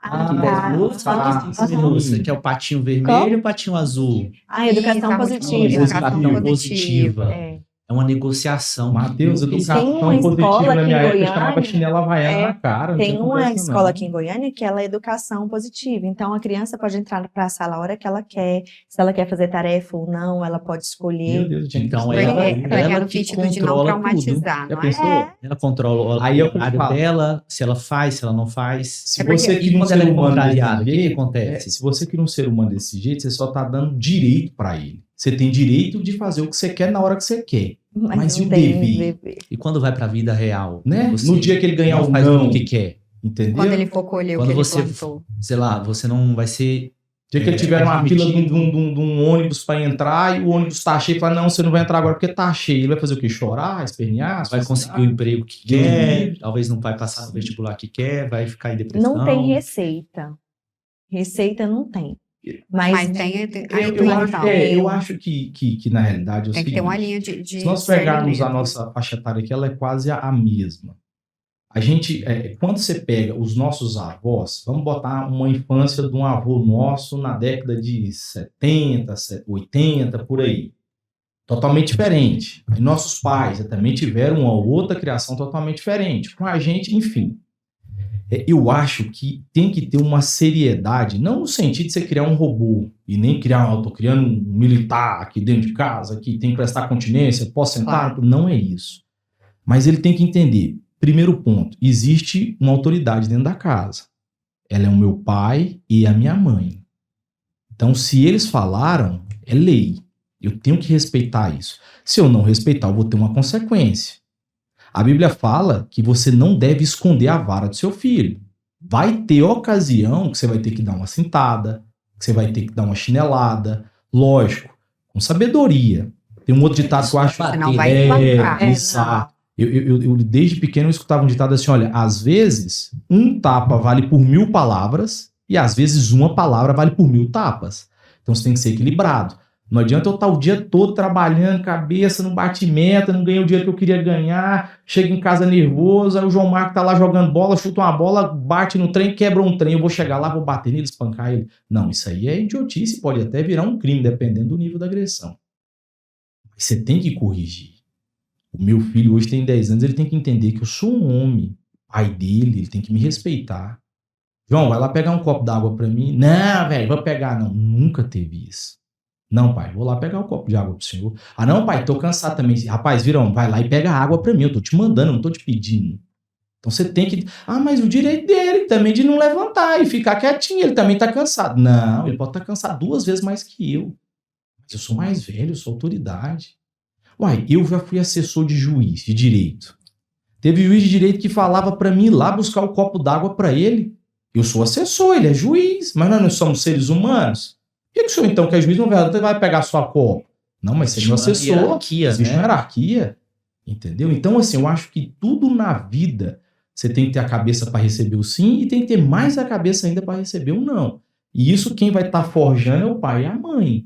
Ah, em 10 minutos, fala tá. em 5 minutos. Você quer o patinho vermelho ou o patinho azul? A educação Isso, a positiva. educação positiva. É. É uma negociação. Matheus, Eu- educação Tem uma positiva escola na aqui minha em época Goiânia, chamava chinela havaiana é, na cara. não Tem tinha uma conversa, escola não. aqui em Goiânia que ela é educação positiva. Então, a criança pode entrar para a sala a hora que ela quer. Se ela quer fazer tarefa ou não, ela pode Meu escolher. Deus, tinha que Então, estudar ela- ainda. Porque é ela no que sentido de não controla traumatizar, Já não pensou? é? Ela controla Aí é o o que eu horário falo. dela, se ela faz, se ela não faz. Se É porque- você E cria um quando ser ela é humano contrariada, o desse que que jeito, acontece? se você cria um ser humano desse jeito, você só tá dando direito pra ele. Você tem direito de fazer o que você quer na hora que você quer. Mas e não o tem dever? E quando vai pra vida real? Né? Você No dia que ele ganhar não o faz não, tudo o que quer. entendeu? Quando ele for colher o Quando que ele você- plantou. Sei lá, você não vai ser... O dia que ele tiver numa fila de admitido. um ônibus pra entrar e o ônibus tá cheio, fala, não, você não vai entrar agora porque tá cheio. Ele vai fazer o quê? Chorar, espernear? Vai conseguir o emprego que Deus me quer, livre. talvez não vai passar no vestibular que quer, vai ficar em depressão. Não tem receita. Receita não tem. Mas tem a Eu acho, intuição. eu acho que na realidade é o Tem que ter uma seguinte, linha de se nós pegarmos a discernimento. nossa faixa etária aqui, ela é quase a mesma. A gente, quando você pega os nossos avós, vamos botar uma infância de um avô nosso na década de 70, 80, por aí. Totalmente diferente. E nossos pais também tiveram uma outra criação totalmente diferente. Com a gente, enfim. Eu acho que tem que ter uma seriedade, não no sentido de você criar um robô e nem criar, eu tô criando um militar aqui dentro de casa, que tem que prestar continência, posso sentar? Claro. Não é isso. Mas ele tem que entender, primeiro ponto, existe uma autoridade dentro da casa. Ela é o meu pai e a minha mãe. Então, se eles falaram, é lei. Eu tenho que respeitar isso. Se eu não respeitar, eu vou ter uma consequência. A Bíblia fala que você não deve esconder a vara do seu filho. Vai ter ocasião que você vai ter que dar uma cintada, que você vai ter que dar uma chinelada. Lógico, com sabedoria. Tem um outro ditado que eu acho... Você não vai espancar. Exato. Eu, desde pequeno, eu escutava um ditado assim, olha, às vezes, um tapa vale por 1000 palavras e às vezes uma palavra vale por 1000 tapas. Então você tem que ser equilibrado. Não adianta eu estar o dia todo trabalhando, cabeça, não bate meta, não ganhei o dinheiro que eu queria ganhar, chego em casa nervoso, aí o João Marco tá lá jogando bola, chuta uma bola, bate no trem, quebra um trem, eu vou chegar lá, vou bater nele, espancar ele. Não, isso aí é idiotice, pode até virar um crime, dependendo do nível da agressão. Mas você tem que corrigir. O meu filho hoje tem 10 anos, ele tem que entender que eu sou um homem, pai dele, ele tem que me respeitar. João, vai lá pegar um copo d'água pra mim. Não, velho, vou pegar. Não, nunca teve isso. Não, pai, vou lá pegar um copo de água pro senhor. Ah, não, pai, tô cansado também. Rapaz, Virão, vai lá e pega água pra mim. Eu tô te mandando, não tô te pedindo. Então você tem que... Ah, mas o direito dele também de não levantar e ficar quietinho. Ele também tá cansado. Não, ele pode estar cansado 2 vezes mais que eu. Mas eu sou mais velho, eu sou autoridade. Uai, eu já fui assessor de juiz de direito. Teve juiz de direito que falava pra mim ir lá buscar o copo d'água pra ele. Eu sou assessor, ele é juiz, mas nós não somos seres humanos. Por que o senhor, então, que é juiz, não vai pegar sua copa? Não, mas você é meu assessor. Hierarquia, Existe né? uma hierarquia. Entendeu? Então, assim, eu acho que tudo na vida você tem que ter a cabeça para receber o sim e tem que ter mais a cabeça ainda para receber o não. E isso quem vai estar forjando é o pai e a mãe.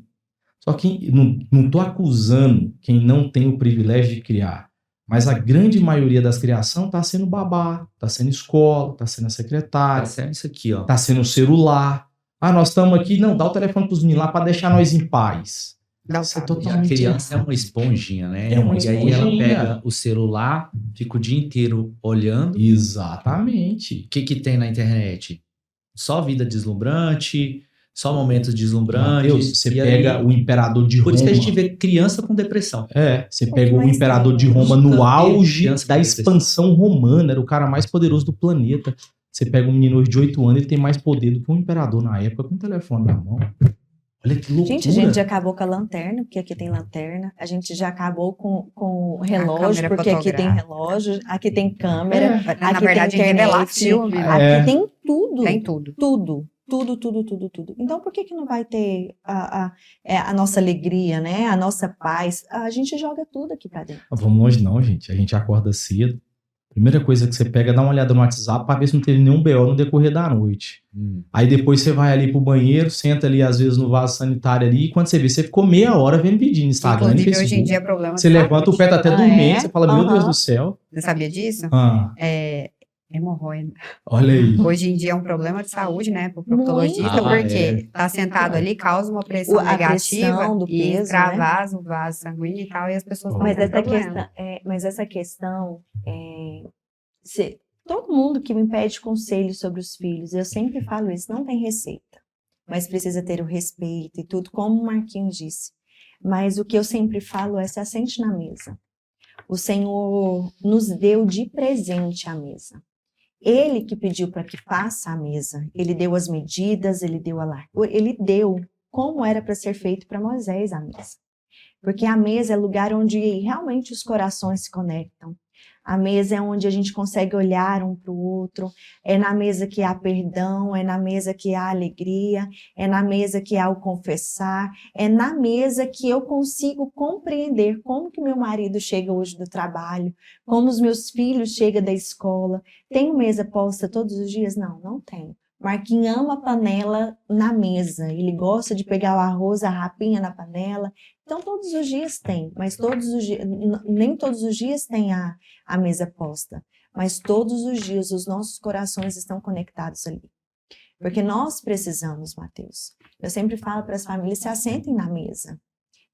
Só que não estou acusando quem não tem o privilégio de criar. Mas a grande maioria das criações está sendo babá, está sendo escola, está sendo a secretária, Tá sendo isso aqui, ó. está sendo o celular. Ah, nós estamos aqui, não, dá o telefone para os meninos lá para deixar nós em paz. Dá o Isso é cabo. E a totalmente criança é errado. uma esponjinha, né? É uma E aí ela esponjinha. pega o celular, fica o dia inteiro olhando. Exatamente. O que que tem na internet? Só vida deslumbrante, só momentos deslumbrantes. Mateus, você E pega aí, o imperador de por Roma. isso que a gente vê criança com depressão. Você que pega o mais imperador tem, de né? Roma Nunca no vi auge criança com da depressão. expansão romana, era o cara mais poderoso do planeta. Você pega um menino hoje de 8 anos, ele tem mais poder do que um imperador na época com o telefone na mão. Olha que loucura. Gente, a gente já acabou com a lanterna, porque aqui tem lanterna. A gente já acabou com o relógio, câmera porque aqui tem fotográfica. relógio, aqui tem câmera, Na aqui verdade, tem revelar internet, filme, né? aqui tem tudo. Tem tudo. Tudo. Tudo. Então, por que não vai ter a nossa alegria, né? A nossa paz? A gente joga tudo aqui pra dentro. Vamos longe não, gente. A gente acorda cedo. Primeira coisa que você pega é dar uma olhada no WhatsApp para ver se não teve nenhum BO no decorrer da noite. Aí depois você vai ali pro banheiro, senta ali às vezes no vaso sanitário ali, e quando você vê, você ficou meia hora vendo vídeo no Instagram e Inclusive, Facebook. hoje em dia é problema Você de levanta o saúde. pé, tá até Ah, dormindo, é? você fala, meu Deus Aham. do céu. Você sabia disso? Ah, É hemorroida. olha aí. Hoje em dia é um problema de saúde, né, pro proctologista, Muito. porque tá sentado ali, causa uma pressão A negativa pressão do e peso, extravasa o vaso sanguíneo e tal, e as pessoas estão Mas com essa problema. questão, todo mundo que me pede conselho sobre os filhos, eu sempre falo isso, não tem receita, mas precisa ter o respeito e tudo, como o Marquinhos disse. Mas o que eu sempre falo é: se assente na mesa. O Senhor nos deu de presente a mesa. Ele que pediu para que faça a mesa. Ele deu as medidas, ele deu a largura, ele deu como era para ser feito para Moisés a mesa. Porque a mesa é lugar onde realmente os corações se conectam. A mesa é onde a gente consegue olhar um para o outro. É na mesa que há perdão, é na mesa que há alegria, é na mesa que há o confessar, é na mesa que eu consigo compreender como que meu marido chega hoje do trabalho, como os meus filhos chegam da escola. Tenho mesa posta todos os dias? Não, não tenho. Marquinhos ama a panela na mesa. Ele gosta de pegar o arroz, a rapinha na panela. Então, todos os dias tem, mas nem todos os dias tem a mesa posta. Mas todos os dias os nossos corações estão conectados ali. Porque nós precisamos, Mateus. Eu sempre falo para as famílias: se assentem na mesa.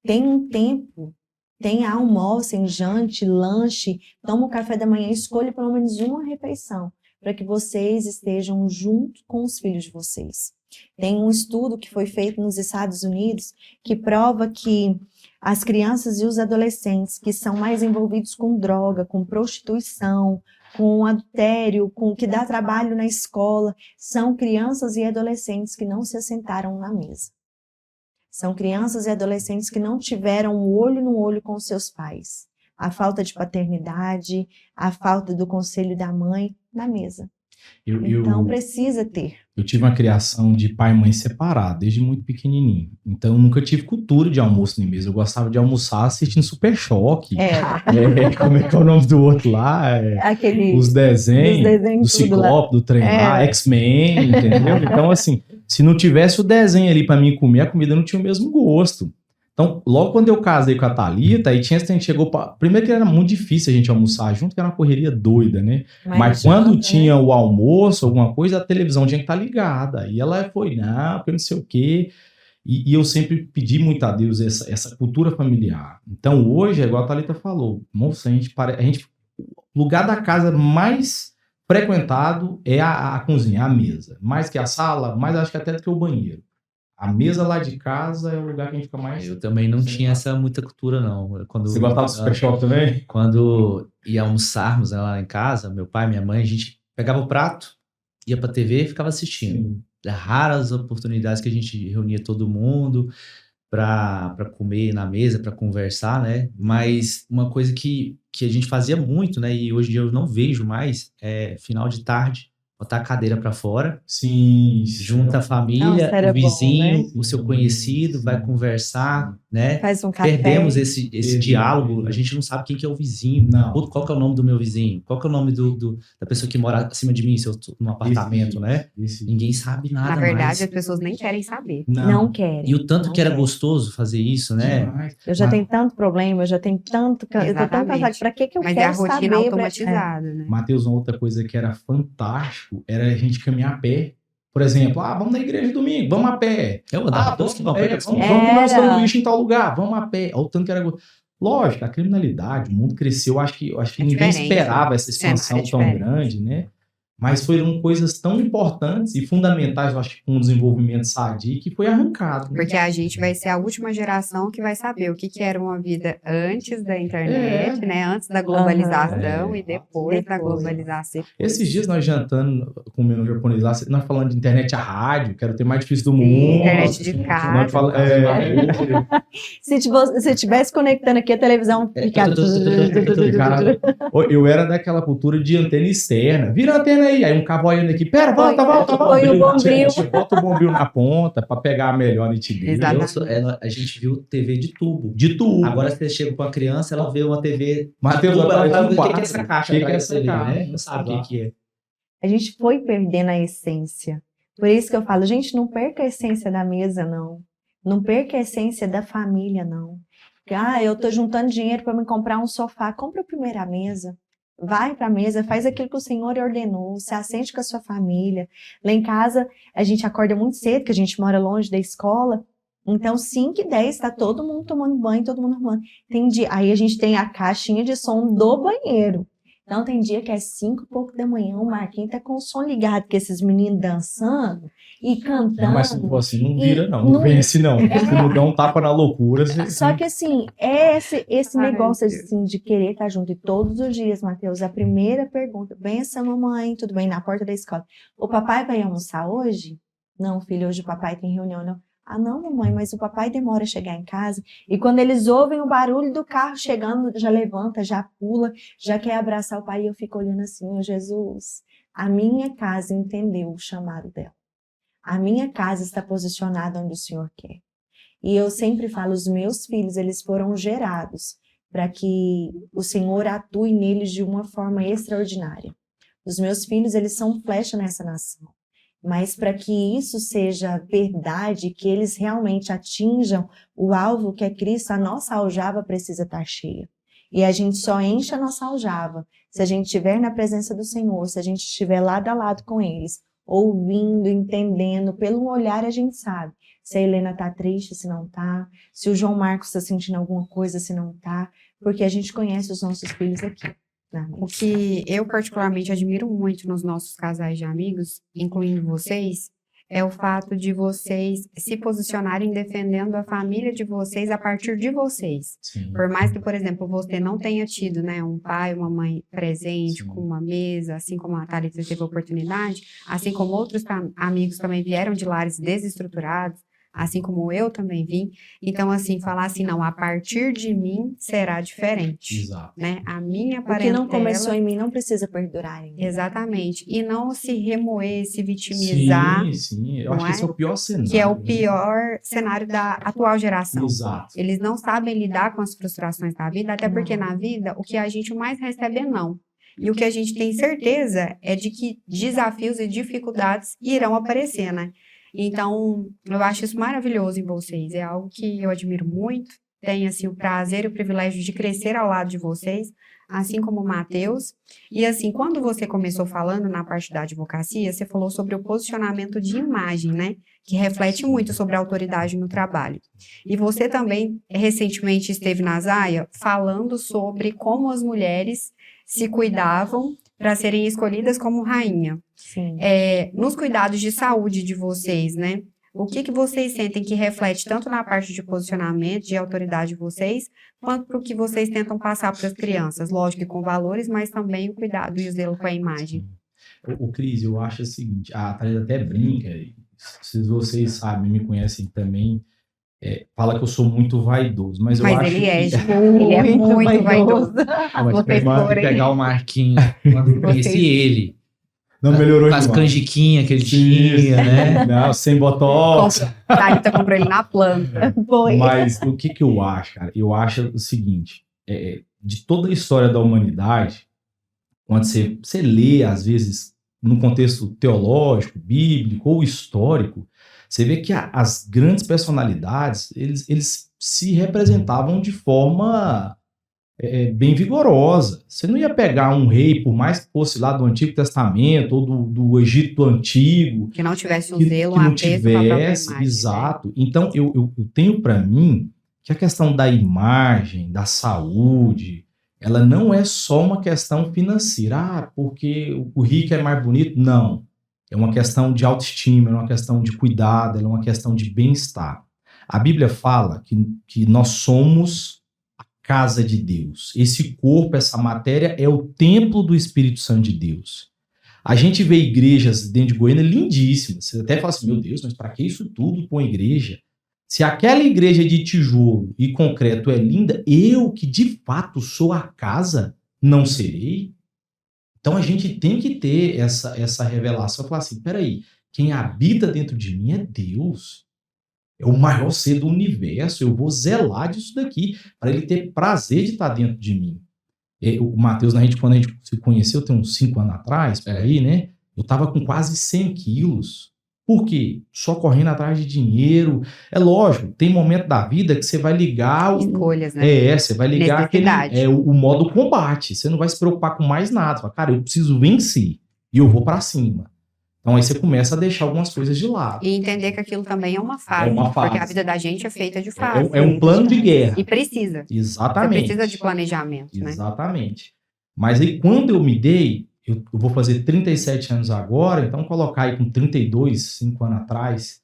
Tem um tempo, tem almoço, jante, lanche, toma o café da manhã, escolha pelo menos uma refeição, para que vocês estejam junto com os filhos de vocês. Tem um estudo que foi feito nos Estados Unidos que prova que as crianças e os adolescentes que são mais envolvidos com droga, com prostituição, com adultério, com que dá trabalho na escola, são crianças e adolescentes que não se assentaram na mesa. São crianças e adolescentes que não tiveram um olho no olho com seus pais. A falta de paternidade, a falta do conselho da mãe na mesa. Então precisa ter. Eu tive uma criação de pai e mãe separado, desde muito pequenininho. Então eu nunca tive cultura de almoço nem mesa. Eu gostava de almoçar assistindo Super Choque. Como é que é o nome do outro lá? Os desenhos do Ciclope, do trem lá, X-Men, entendeu? Então assim, se não tivesse o desenho ali pra mim comer, a comida não tinha o mesmo gosto. Então, logo quando eu casei com a Thalita, aí a gente chegou pra... Primeiro que era muito difícil a gente almoçar junto, que era uma correria doida, né? Mas quando tinha o almoço, alguma coisa, a televisão tinha que estar ligada. E ela foi, não, porque não sei o quê. E eu sempre pedi muito a Deus essa cultura familiar. Então, hoje, é igual a Thalita falou, moça, o lugar da casa mais frequentado é a cozinha, a mesa. Mais que a sala, mais acho que até do que o banheiro. A mesa lá de casa é o lugar que a gente fica mais... Eu também não tinha essa muita cultura, não. Você gostava do Super Choque também? Quando ia almoçarmos lá em casa, meu pai, minha mãe, a gente pegava o prato, ia pra TV e ficava assistindo. Raras oportunidades que a gente reunia todo mundo pra comer na mesa, pra conversar, né? Mas uma coisa que a gente fazia muito, né? E hoje em dia eu não vejo mais, é final de tarde, botar a cadeira pra fora, Sim. junta a Nossa, família, era o vizinho, bom, né? o seu conhecido, vai conversar, né? Faz um café. Perdemos esse diálogo, a gente não sabe quem que é o vizinho, Não. qual que é o nome do meu vizinho, qual que é o nome da pessoa que mora acima de mim, se eu tô num apartamento, né? Ninguém sabe nada Na verdade, mais. as pessoas nem querem saber. Não querem. E o tanto não que era querem. gostoso fazer isso, né? Demais. Eu já Mas- tenho tanto problema, eu já tenho tanto. Eu tô tão cansada. Pra que eu Mas é quero a rotina saber? automatizada, né? Matheus, uma outra coisa que era fantástico era a gente caminhar a pé. Por exemplo, vamos na igreja domingo, vamos a pé. Eu andava todos que vão pra Vamos igreja. comer um Era. sanduíche em tal lugar, vamos a pé. Olha o tanto que era. Lógico, a criminalidade, o mundo cresceu, acho que É ninguém diferente, esperava essa expansão é tão diferente. grande, né? Mas foram coisas tão importantes e fundamentais, eu acho que com o desenvolvimento sadio, que foi arrancado. Né? Porque a gente vai ser a última geração que vai saber o que era uma vida antes da internet, né? Antes da globalização É. e depois da Depois. globalização. Esses dias nós jantando com o meu japonês lá, nós falando de internet a rádio, que era o tema mais difícil do mundo. Internet de casa. Nós fala- Se tivesse conectando aqui a televisão, ficava. Cara, eu era daquela cultura de antena externa. Vira a antena aí um cabo olhando aqui. Pera, volta. Põe o bombril. Bota o bombril na ponta pra pegar a melhor nitidez. Exatamente. A gente viu TV de tubo. De tudo. Agora você chega com a criança, ela vê uma TV. Matheus, de tubo, ela fala, tudo o que é básico. essa caixa? O que é atrás essa dele, caixa? né? Não sabe o que é. A gente foi perdendo a essência. Por isso que eu falo, gente, não perca a essência da mesa, não. Não perca a essência da família, não. Eu tô juntando dinheiro para me comprar um sofá. Compra primeiro a mesa. Vai para a mesa, faz aquilo que o Senhor ordenou, se assente com a sua família. Lá em casa, a gente acorda muito cedo, que a gente mora longe da escola. Então, 5h10, está todo mundo tomando banho, todo mundo arrumando. Aí a gente tem a caixinha de som do banheiro. Então, tem dia que é 5 e pouco da manhã, o Marquinhos tá com o som ligado, com esses meninos dançando e cantando. Não, mas se for assim, não vira, não. não- Não vence, não. Se não dá um tapa na loucura, você... Só que assim, é esse Ai, negócio Deus. assim, de querer estar junto. E todos os dias, Matheus, a primeira pergunta, benção, mamãe, tudo bem? Na porta da escola. O papai vai almoçar hoje? Não, filho, hoje o papai tem reunião, não. Ah, não, mamãe, mas o papai demora a chegar em casa. E quando eles ouvem o barulho do carro chegando, já levanta, já pula, já quer abraçar o pai. E eu fico olhando assim, ô Jesus, a minha casa entendeu o chamado dela. A minha casa está posicionada onde o Senhor quer. E eu sempre falo, os meus filhos, eles foram gerados para que o Senhor atue neles de uma forma extraordinária. Os meus filhos, eles são flecha nessa nação. Mas para que isso seja verdade, que eles realmente atinjam o alvo que é Cristo, a nossa aljava precisa estar cheia. E a gente só enche a nossa aljava se a gente estiver na presença do Senhor, se a gente estiver lado a lado com eles, ouvindo, entendendo, pelo olhar a gente sabe se a Helena tá triste, se não tá, se o João Marcos está sentindo alguma coisa, se não tá, porque a gente conhece os nossos filhos aqui. O que eu particularmente admiro muito nos nossos casais de amigos, incluindo vocês, é o fato de vocês se posicionarem defendendo a família de vocês a partir de vocês. Sim. Por mais que, por exemplo, você não tenha tido, né, um pai, uma mãe presente Sim. com uma mesa, assim como a Thalita teve a oportunidade, assim como outros amigos também vieram de lares desestruturados, assim como eu também vim. Então, assim, falar assim, não, a partir de mim será diferente, Exato. né? A minha O que parentela... não começou em mim não precisa perdurar ainda. Exatamente. E não se remoer, se vitimizar, Sim. Eu não acho que é? esse é o pior cenário. que é o né? pior cenário da atual geração. Exato. Eles não sabem lidar com as frustrações da vida, até porque na vida o que a gente mais recebe é não. E o que a gente tem certeza é de que desafios e dificuldades irão aparecer, né? Então, eu acho isso maravilhoso em vocês. É algo que eu admiro muito. Tenho, assim, o prazer e o privilégio de crescer ao lado de vocês, assim como o Matheus. E, assim, quando você começou falando na parte da advocacia, você falou sobre o posicionamento de imagem, né? Que reflete muito sobre a autoridade no trabalho. E você também, recentemente, esteve na Zaya falando sobre como as mulheres se cuidavam para serem escolhidas como rainha. Sim. Nos cuidados de saúde de vocês, né? O que vocês sentem que reflete tanto na parte de posicionamento, de autoridade de vocês, quanto para o que vocês tentam passar para as crianças? Lógico que com valores, mas também o cuidado e o zelo com a imagem. O Cris, eu acho o seguinte, a Thalita até brinca, se vocês sabem, me conhecem também, fala que eu sou muito vaidoso, mas eu acho ele que... é, ele é muito vaidoso. Ah, mas Vocês mas forem- pegar o Marquinhos, quando eu conheci Vocês- ele, Não melhorou Com as demais. canjiquinhas que ele Isso. tinha, né? Não, sem botox. Thalita comprou ele na planta. Foi. Mas o que eu acho, cara? Eu acho o seguinte: de toda a história da humanidade, quando você lê, às vezes, no contexto teológico, bíblico ou histórico, você vê que as grandes personalidades, eles se representavam de forma bem vigorosa. Você não ia pegar um rei, por mais que fosse lá do Antigo Testamento ou do Egito Antigo, Que não tivesse um que zelo, um não apreço com a própria tivesse, imagem. exato. Então, eu tenho para mim que a questão da imagem, da saúde, ela não é só uma questão financeira, porque o rico é mais bonito. Não. É uma questão de autoestima, é uma questão de cuidado, é uma questão de bem-estar. A Bíblia fala que nós somos a casa de Deus. Esse corpo, essa matéria, é o templo do Espírito Santo de Deus. A gente vê igrejas dentro de Goiânia lindíssimas. Você até fala assim, meu Deus, mas para que isso tudo com igreja? Se aquela igreja de tijolo e concreto é linda, eu que de fato sou a casa, não serei? Então a gente tem que ter essa revelação, falar assim, peraí, quem habita dentro de mim é Deus. É o maior ser do universo, eu vou zelar disso daqui, para ele ter prazer de estar dentro de mim. O Matheus, quando a gente se conheceu, tem uns 5 anos atrás, por aí, né? Eu tava com quase 100 quilos. Por quê? Só correndo atrás de dinheiro. É lógico, tem momento da vida que você vai ligar... Escolhas, né? Você vai ligar Necessidade. o modo combate. Você não vai se preocupar com mais nada. Você fala, cara, eu preciso vencer. E eu vou pra cima. Então aí você começa a deixar algumas coisas de lado. E entender que aquilo também é uma fase. É uma fase. Porque a vida da gente é feita de fases. É um plano de guerra. E precisa. Exatamente. Você precisa de planejamento, né? Exatamente. Mas aí quando eu me dei, eu vou fazer 37 anos agora, então colocar aí com 32, 5 anos atrás,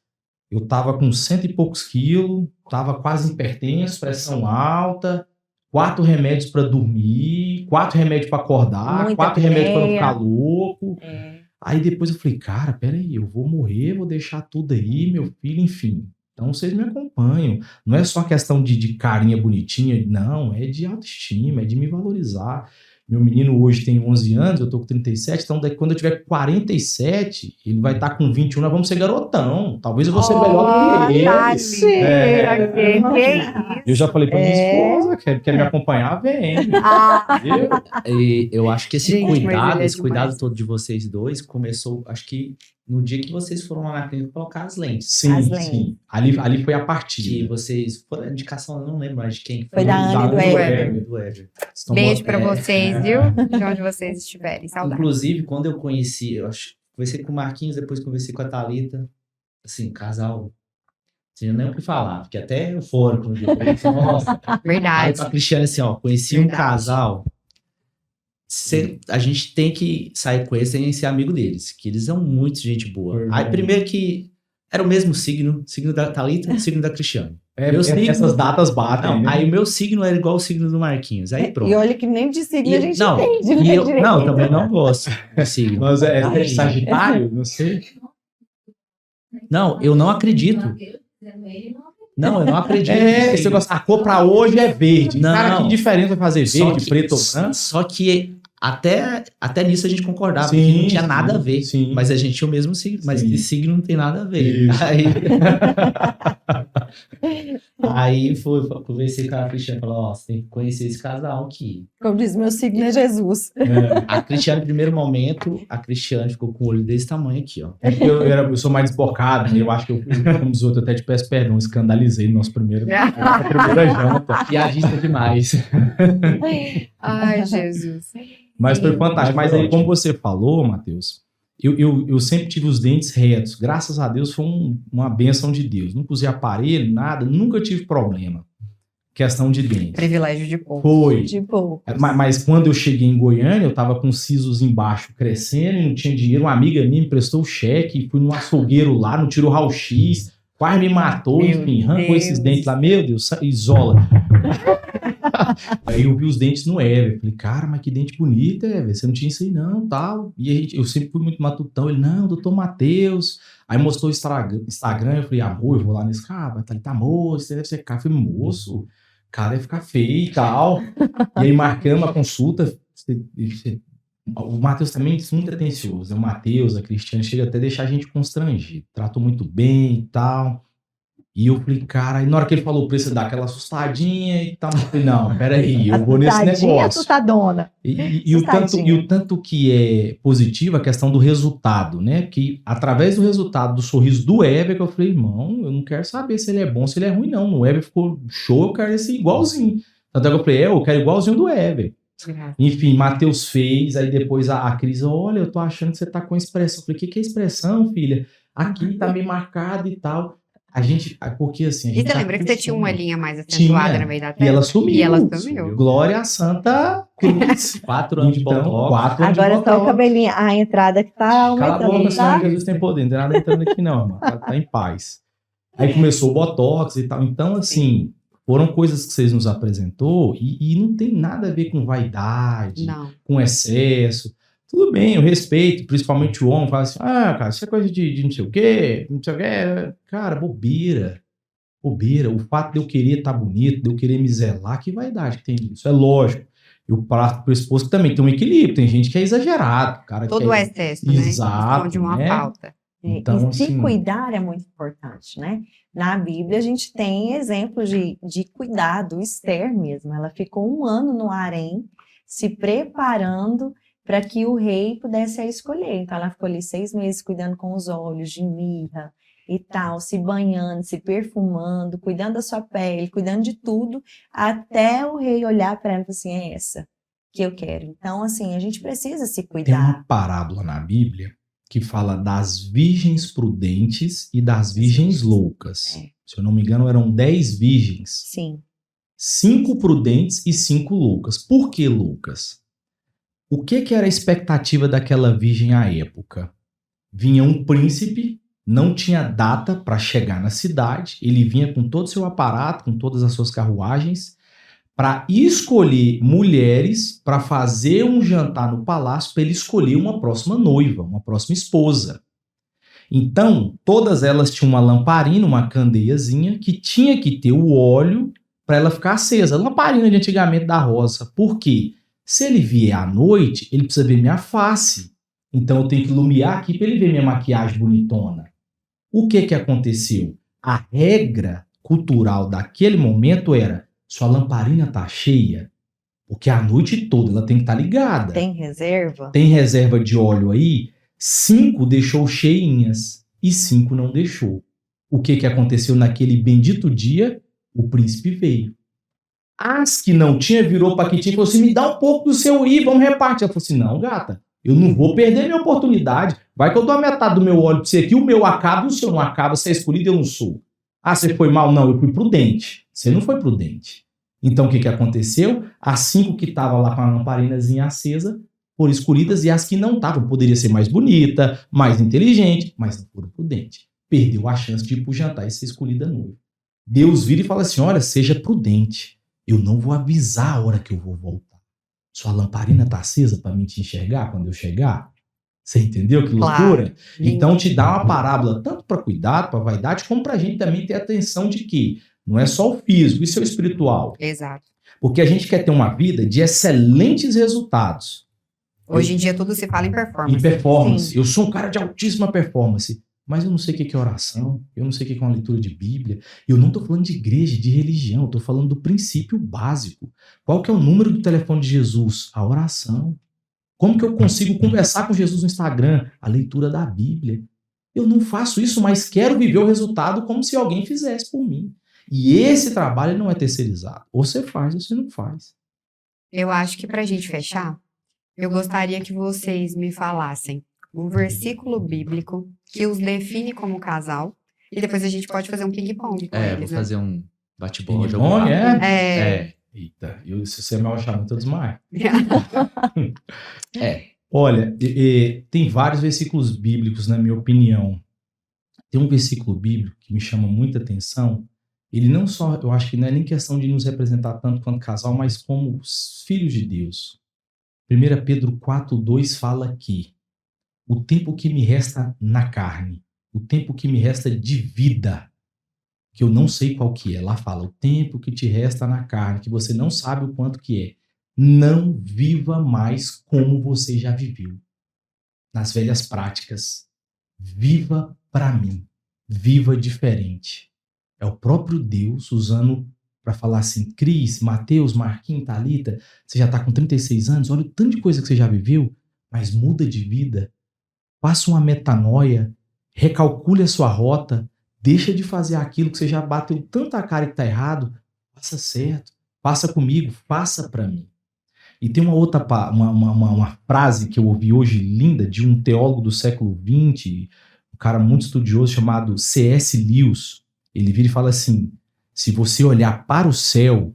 eu tava com 100 e poucos quilos, tava quase hipertenso, pressão alta, 4 remédios para dormir, 4 remédios para acordar, Muita 4 remédios para não apneia. ficar louco. É. Aí depois eu falei, cara, peraí, eu vou morrer, vou deixar tudo aí, meu filho, enfim. Então vocês me acompanham. Não é só questão de carinha bonitinha, não, é de autoestima, é de me valorizar. Meu menino hoje tem 11 anos, eu tô com 37, então daqui quando eu tiver 47, ele vai estar com 21, nós vamos ser garotão. Talvez eu vou ser melhor que ele. Thalita, que isso? Eu já falei pra minha esposa, quer me acompanhar, vem. Ah, Viu? E eu acho que esse Gente, mas cuidado, ele é esse cuidado demais. todo de vocês dois começou, acho que no dia que vocês foram lá na clínica colocar as lentes. Sim, As lentes. sim. Ali foi a Que partida. vocês, foi a indicação, eu não lembro mais de quem. Foi da Ana e do Éder. Do Éder. beijo pra vocês, viu? De onde vocês estiverem. Saudade. Inclusive, quando eu conheci, eu acho, conversei com o Marquinhos, depois conversei com a Thalita, assim, casal, tinha nem o que falar, fiquei até eufórico no dia. Nossa. Aí Verdade. pra Cristiane, assim, ó, conheci um Verdade. casal, a gente tem que sair com eles, tem que ser amigo deles, que eles são muito gente boa. Verdade. Aí, primeiro que era o mesmo signo da Thalita e o signo da Cristiane. Meu signo- Essas datas batem. Não, né? aí o meu signo era igual o signo do Marquinhos, aí pronto. E olha que nem de signo a gente não, entende, e né, eu, direito? não, também não gosto de signo. Mas é Aí- Sagitário? Não sei. Não, eu não acredito. Não, eu não acredito. É, esse negócio, a cor pra hoje é verde. Não. Cara, que diferença vai fazer Só verde, que- preto ou branco? Só que até nisso a gente concordava, Sim, porque não tinha sim, nada a ver. sim. Mas a gente tinha o mesmo signo, mas Sim. esse signo não tem nada a ver. Isso. Aí conversei com a Cristiane e falou, ó, você tem que conhecer esse casal aqui. Como diz, meu signo é Jesus. A Cristiane, no primeiro momento, a Cristiane ficou com o olho desse tamanho aqui, ó. É porque eu sou mais desbocado, né? Eu acho que eu, como os outros, até te peço perdão, escandalizei no nossa primeira janta. Piadista demais. Ai, Jesus. Mas foi fantástico. Mas aí, Ótimo. como você falou, Matheus, eu sempre tive os dentes retos. Graças a Deus, foi uma bênção de Deus. Nunca usei aparelho, nada, nunca tive problema. Questão de dente. Privilégio de povo. Foi. Tipo, Mas quando eu cheguei em Goiânia, eu tava com sisos embaixo crescendo, não tinha dinheiro. Uma amiga minha me prestou o cheque, fui num açougueiro lá, não tirou raio-x, quase me matou, Meu enfim, arrancou Deus. esses dentes lá. Meu Deus, isola. Aí eu vi os dentes no Ever. Falei, cara, mas que dente bonito, Ever. Você não tinha isso aí não, tal. E eu sempre fui muito matutão. Ele, não, doutor Matheus. Aí mostrou o Instagram. Eu falei, amor, eu vou lá nesse cara. Tá moço, você deve ser cara. Eu falei, moço, o cara deve ficar feio e tal. E aí marcamos a consulta. O Matheus também é muito atencioso. O Matheus, a Cristiane, chega até a deixar a gente constrangido. Tratou muito bem e tal. E eu falei, cara, aí na hora que ele falou o preço, dá aquela assustadinha e tal. Eu falei, não, peraí, eu vou nesse negócio. Assustadona. E o tanto que é positivo a questão do resultado, né? Que através do resultado do sorriso do Heber, que eu falei, irmão, eu não quero saber se ele é bom, se ele é ruim, não. O Heber ficou show, eu quero esse igualzinho. Tanto é que eu falei, eu quero igualzinho do Heber. Enfim, Matheus fez, aí depois a Cris, olha, eu tô achando que você tá com expressão. Eu falei, que é expressão, filha? Aqui tá meio marcado e tal. A gente, porque assim... E você lembra que você tinha uma linha mais acentuada no meio da testa? E ela sumiu. E ela sumiu. Glória à Santa Cruz. 4 anos de Então, botox. 4 anos Agora de só o botox. cabelinho, a entrada que tá Cala a aumentando, boca, tá? senhor Jesus tem poder. Não tem nada entrando aqui não, irmão. Tá em paz. Aí começou o botox e tal. Então, assim, foram coisas que vocês nos apresentou e não tem nada a ver com vaidade, Não. com excesso. Tudo bem, eu respeito, principalmente o homem, fala assim, cara, isso é coisa de não sei o quê, não sei o quê. Cara, bobeira. O fato de eu querer estar bonito, de eu querer me zelar, que vaidade que tem isso. É lógico. Eu parto pro esposo que também tem um equilíbrio. Tem gente que é exagerado. Cara Todo o é... excesso, né? Exato, De uma né? falta. Então, E se assim... cuidar é muito importante, né? Na Bíblia a gente tem exemplos de cuidado. Esther mesmo, ela ficou 1 ano no harém, se preparando para que o rei pudesse a escolher. Então ela ficou ali 6 meses cuidando com os olhos de mirra e tal, se banhando, se perfumando, cuidando da sua pele, cuidando de tudo, até o rei olhar para ela e falar assim, é essa que eu quero. Então, assim, a gente precisa se Tem cuidar. uma parábola na Bíblia que fala das virgens prudentes e das virgens loucas. É. Se eu não me engano, eram 10 virgens. Sim. 5 prudentes e 5 loucas. Por que loucas? O que era a expectativa daquela virgem à época? Vinha um príncipe, não tinha data para chegar na cidade, ele vinha com todo o seu aparato, com todas as suas carruagens, para escolher mulheres para fazer um jantar no palácio para ele escolher uma próxima noiva, uma próxima esposa. Então, todas elas tinham uma lamparina, uma candeiazinha, que tinha que ter o óleo para ela ficar acesa. Lamparina de antigamente da roça. Por quê? Se ele vier à noite, ele precisa ver minha face. Então, eu tenho que iluminar aqui para ele ver minha maquiagem bonitona. O que aconteceu? A regra cultural daquele momento era: sua lamparina tá cheia, porque a noite toda ela tem que estar ligada. Tem reserva? Tem reserva de óleo aí? 5 deixou cheinhas e 5 não deixou. O que aconteceu naquele bendito dia? O príncipe veio. As que não tinha virou para que tinha e falou assim: me dá um pouco do seu aí, vamos repartir. Ela falou assim: não, gata, eu não vou perder minha oportunidade. Vai que eu dou a metade do meu óleo para você aqui, o meu acaba e o seu não acaba, você é escolhido e eu não sou. Ah, você foi mal? Não, eu fui prudente. Você não foi prudente. Então o que aconteceu? As 5 que estavam lá com a lamparinazinha acesa foram escolhidas e as que não estavam, poderia ser mais bonita, mais inteligente, mas não foram prudentes. Perdeu a chance de ir pro jantar e ser escolhida noiva. Deus vira e fala assim: olha, seja prudente. Eu não vou avisar a hora que eu vou voltar. Sua lamparina tá acesa para mim te enxergar quando eu chegar? Você entendeu que loucura? Claro. Então te dá uma parábola tanto para cuidado, para vaidade, como para a gente também ter atenção de que não é só o físico, isso é o espiritual. Exato. Porque a gente quer ter uma vida de excelentes resultados. Hoje em dia tudo se fala em performance. Em performance. Sim. Eu sou um cara de altíssima performance, mas eu não sei o que é oração, eu não sei o que é uma leitura de Bíblia, eu não estou falando de igreja, de religião, eu estou falando do princípio básico. Qual que é o número do telefone de Jesus? A oração. Como que eu consigo conversar com Jesus no Instagram? A leitura da Bíblia. Eu não faço isso, mas quero viver o resultado como se alguém fizesse por mim. E esse trabalho não é terceirizado. Ou você faz ou você não faz. Eu acho que pra gente fechar, eu gostaria que vocês me falassem um versículo bíblico que os define como casal e depois a gente pode fazer um ping-pong com Vou eles, né? fazer um bate-bola. Ping-pong, É. Eita, se você me chamar muito, eu desmaio. É. Olha, tem vários versículos bíblicos, na minha opinião. Tem um versículo bíblico que me chama muita atenção. Ele não só, eu acho que não é nem questão de nos representar tanto quanto casal, mas como os filhos de Deus. 1 Pedro 4:2 fala que o tempo que me resta na carne, o tempo que me resta de vida, que eu não sei qual que é, lá fala, o tempo que te resta na carne, que você não sabe o quanto que é, Não viva mais como você já viveu. Nas velhas práticas. Viva para mim. Viva diferente. É o próprio Deus usando para falar assim, Cris, Mateus, Marquinhos, Thalita, você já está com 36 anos, olha o tanto de coisa que você já viveu, mas muda de vida. Faça uma metanoia, recalcule a sua rota, deixa de fazer aquilo que você já bateu tanta cara que está errado, faça certo, faça comigo, faça para mim. E tem uma outra uma frase que eu ouvi hoje linda de um teólogo do século XX, um cara muito estudioso chamado C.S. Lewis. Ele vira e fala assim, se você olhar para o céu,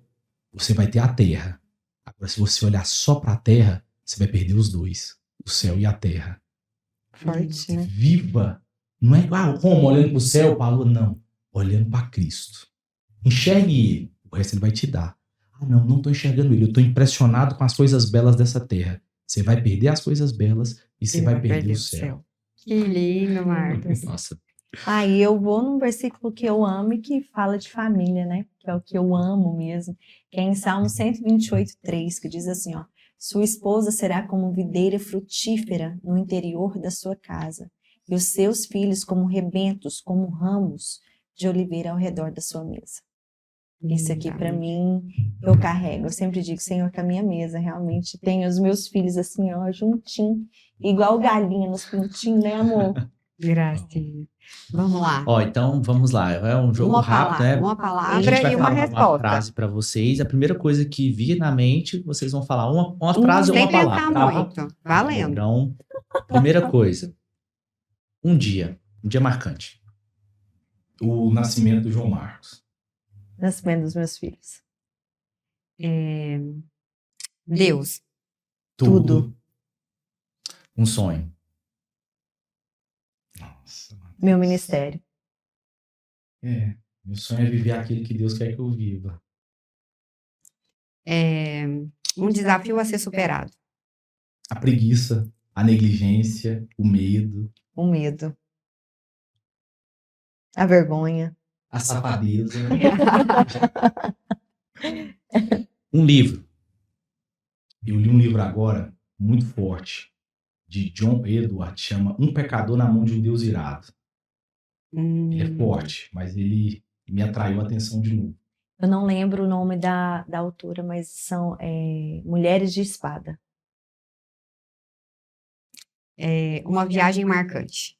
você vai ter a terra. Agora, se você olhar só para a terra, você vai perder os dois, o céu e a terra. Forte, né? Viva. Não é como olhando para o céu, para a lua, não. Olhando para Cristo. Enxergue ele, o resto ele vai te dar. Ah, não estou enxergando ele, eu estou impressionado com as coisas belas dessa terra. Você vai perder as coisas belas e você vai perder o céu. Que lindo, Marcos. Nossa. Aí eu vou num versículo que eu amo e que fala de família, né? Que é o que eu amo mesmo. Que é em Salmo 128:3, que diz assim, ó. Sua esposa será como videira frutífera no interior da sua casa, e os seus filhos como rebentos, como ramos de oliveira ao redor da sua mesa. Isso aqui para mim eu carrego. Eu sempre digo, Senhor, que a minha mesa realmente tem os meus filhos assim, ó, juntinho, igual galinha nos pintinhos, né, amor? Gracinha. Vamos lá. Ó, então vamos lá. É um jogo rápido, né? Uma A gente palavra vai e uma falar uma resposta. frase para vocês. A primeira coisa que vir na mente, vocês vão falar uma frase ou Sem uma pensar palavra. muito. Valendo. Então, primeira coisa. Um dia marcante. O nascimento do João Marcos. Nascimento dos meus filhos. Deus. Tudo. Um sonho. Nossa. Meu ministério. Meu sonho é viver aquilo que Deus quer que eu viva. Um desafio a ser superado. A preguiça, a negligência, o medo, O medo. A vergonha. a safadeza. Um livro. Eu li um livro agora, muito forte, de John Edward, chama Um Pecador na Mão de um Deus Irado. É forte, mas ele me atraiu a atenção de novo. Eu não lembro o nome da autora, mas são Mulheres de Espada. Uma viagem marcante.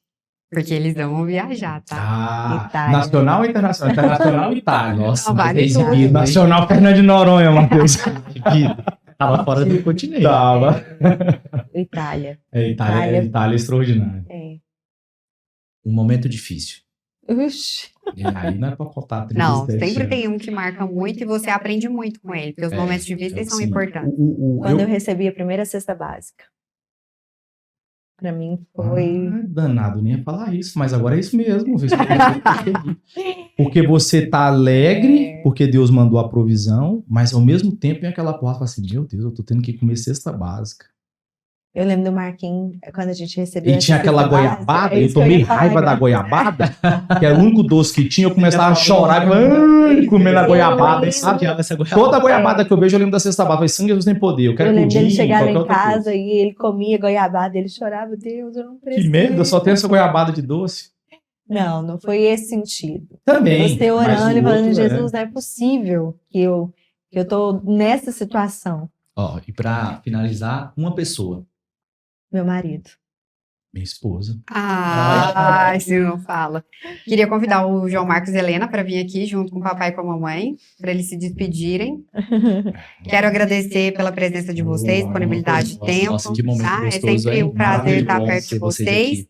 Porque eles vão viajar, tá? Ah, Itália. nacional ou internacional? Internacional ou Itália? Nossa, Não, mas vale é tudo. exibido, hein? Nacional Fernando de Noronha, Matheus. Tava fora do continente. Tava. Itália. Itália é extraordinária. Um momento difícil. Uxi. E aí não é pra contar 37 Não, sempre anos. tem um que marca muito e você aprende muito com ele, porque os momentos difíceis são Sim. importantes. Quando eu recebi a primeira cesta básica. Pra mim foi... Danado, nem ia falar isso, mas agora é isso mesmo. Porque você tá alegre, porque Deus mandou a provisão, mas ao mesmo tempo vem aquela porta e fala assim, meu Deus, eu tô tendo que comer cesta básica. Eu lembro do Marquinhos, quando a gente recebeu E essa tinha aquela cesta básica, goiabada, é eu isso que tomei ia falar raiva agora. da goiabada, que era o único doce que tinha, eu começava a chorar, comendo a goiabada, sabe? Essa goiabada. Toda goiabada que eu vejo, eu lembro da cesta básica. Eu falei, sangue, Jesus tem poder, eu quero Eu lembro pudim, dele chegar lá qualquer em outra coisa. casa e ele comia goiabada, ele chorava, Deus, eu não preciso. Que merda, só tem essa goiabada de doce. Não foi esse sentido. Também. Você mas orando o e falando, outro Jesus, não é possível que eu tô nessa situação. Ó, e pra finalizar, uma pessoa. Meu marido. Minha esposa. Se não fala. Queria convidar o João Marcos e Helena para vir aqui junto com o papai e com a mamãe, para eles se despedirem. Quero agradecer pela presença de vocês, disponibilidade de tempo. Nossa, que momento tá? É gostoso, sempre hein? um prazer estar Maravilhoso perto de ter vocês vocês. aqui.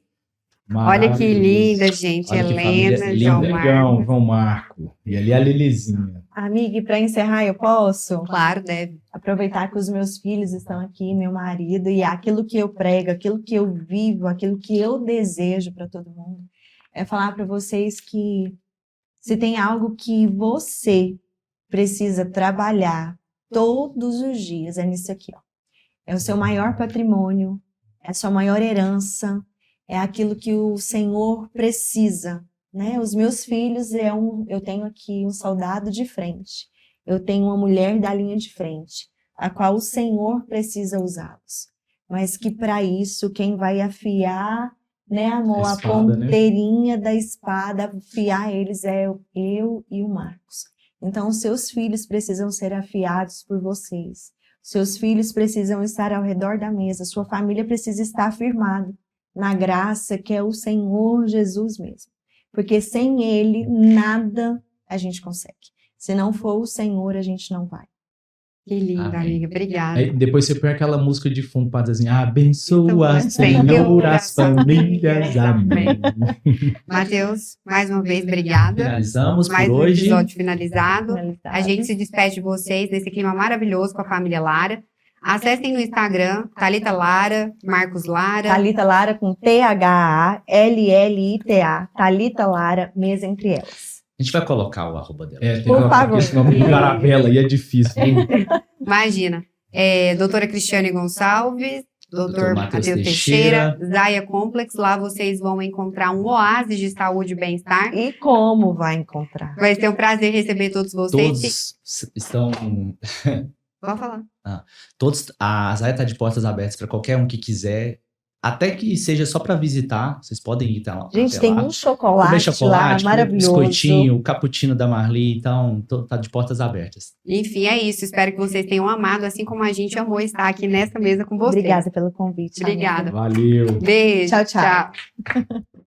Olha que Maravilhoso. linda, gente. Olha que Helena, família João linda. Marcos. Legal, João Marco. E ali a Lelezinha. Amiga, e para encerrar, eu posso Claro, deve. aproveitar que os meus filhos estão aqui, meu marido, e aquilo que eu prego, aquilo que eu vivo, aquilo que eu desejo para todo mundo, é falar para vocês que se tem algo que você precisa trabalhar todos os dias, é nisso aqui, ó. É o seu maior patrimônio, é a sua maior herança, é aquilo que o Senhor precisa, né? Os meus filhos, eu tenho aqui um soldado de frente, eu tenho uma mulher da linha de frente. a qual o Senhor precisa usá-los. Mas que para isso, quem vai afiar, né, amor, A a espada, né? ponteirinha da espada, afiar eles é eu e o Marcos. Então, os seus filhos precisam ser afiados por vocês. Seus filhos precisam estar ao redor da mesa. Sua família precisa estar firmada na graça que é o Senhor Jesus mesmo. Porque sem Ele, nada a gente consegue. Se não for o Senhor, a gente não vai. Que linda, Amém. amiga. Obrigada. Aí depois você põe aquela música de fundo para dizer assim, abençoa, Então, Senhor, as famílias. Amém. Matheus, mais uma vez, obrigada. Finalizamos Mais por um hoje. episódio finalizado. Finalizado. A gente se despede de vocês nesse clima maravilhoso com a família Lara. Acessem no Instagram, Thalita Lara, Marcos Lara. Thalita Lara com THALLITA. Thalita Lara, mesa entre elas. A gente vai colocar o arroba dela. É, tem Por que favor. esse nome de Garabela aí é difícil. Viu? Imagina. Doutora Cristiane Gonçalves, doutor Dr. Matheus Matheus Teixeira, Zaya Complex. Lá vocês vão encontrar um oásis de saúde e bem-estar. E como vai encontrar? Vai ser um prazer receber todos vocês. Todos estão. Pode falar. Todos, a Zaya está de portas abertas para qualquer um que quiser. Até que seja só para visitar, vocês podem ir até lá. Gente, até tem lá. um chocolate, Comer chocolate, lá maravilhoso. biscoitinho, o cappuccino da Marli, então tá de portas abertas. Enfim, é isso. Espero que vocês tenham amado, assim como a gente amou estar aqui nessa mesa com vocês. Obrigada pelo convite. Obrigada. Valeu. Beijo. Tchau, tchau. Tchau.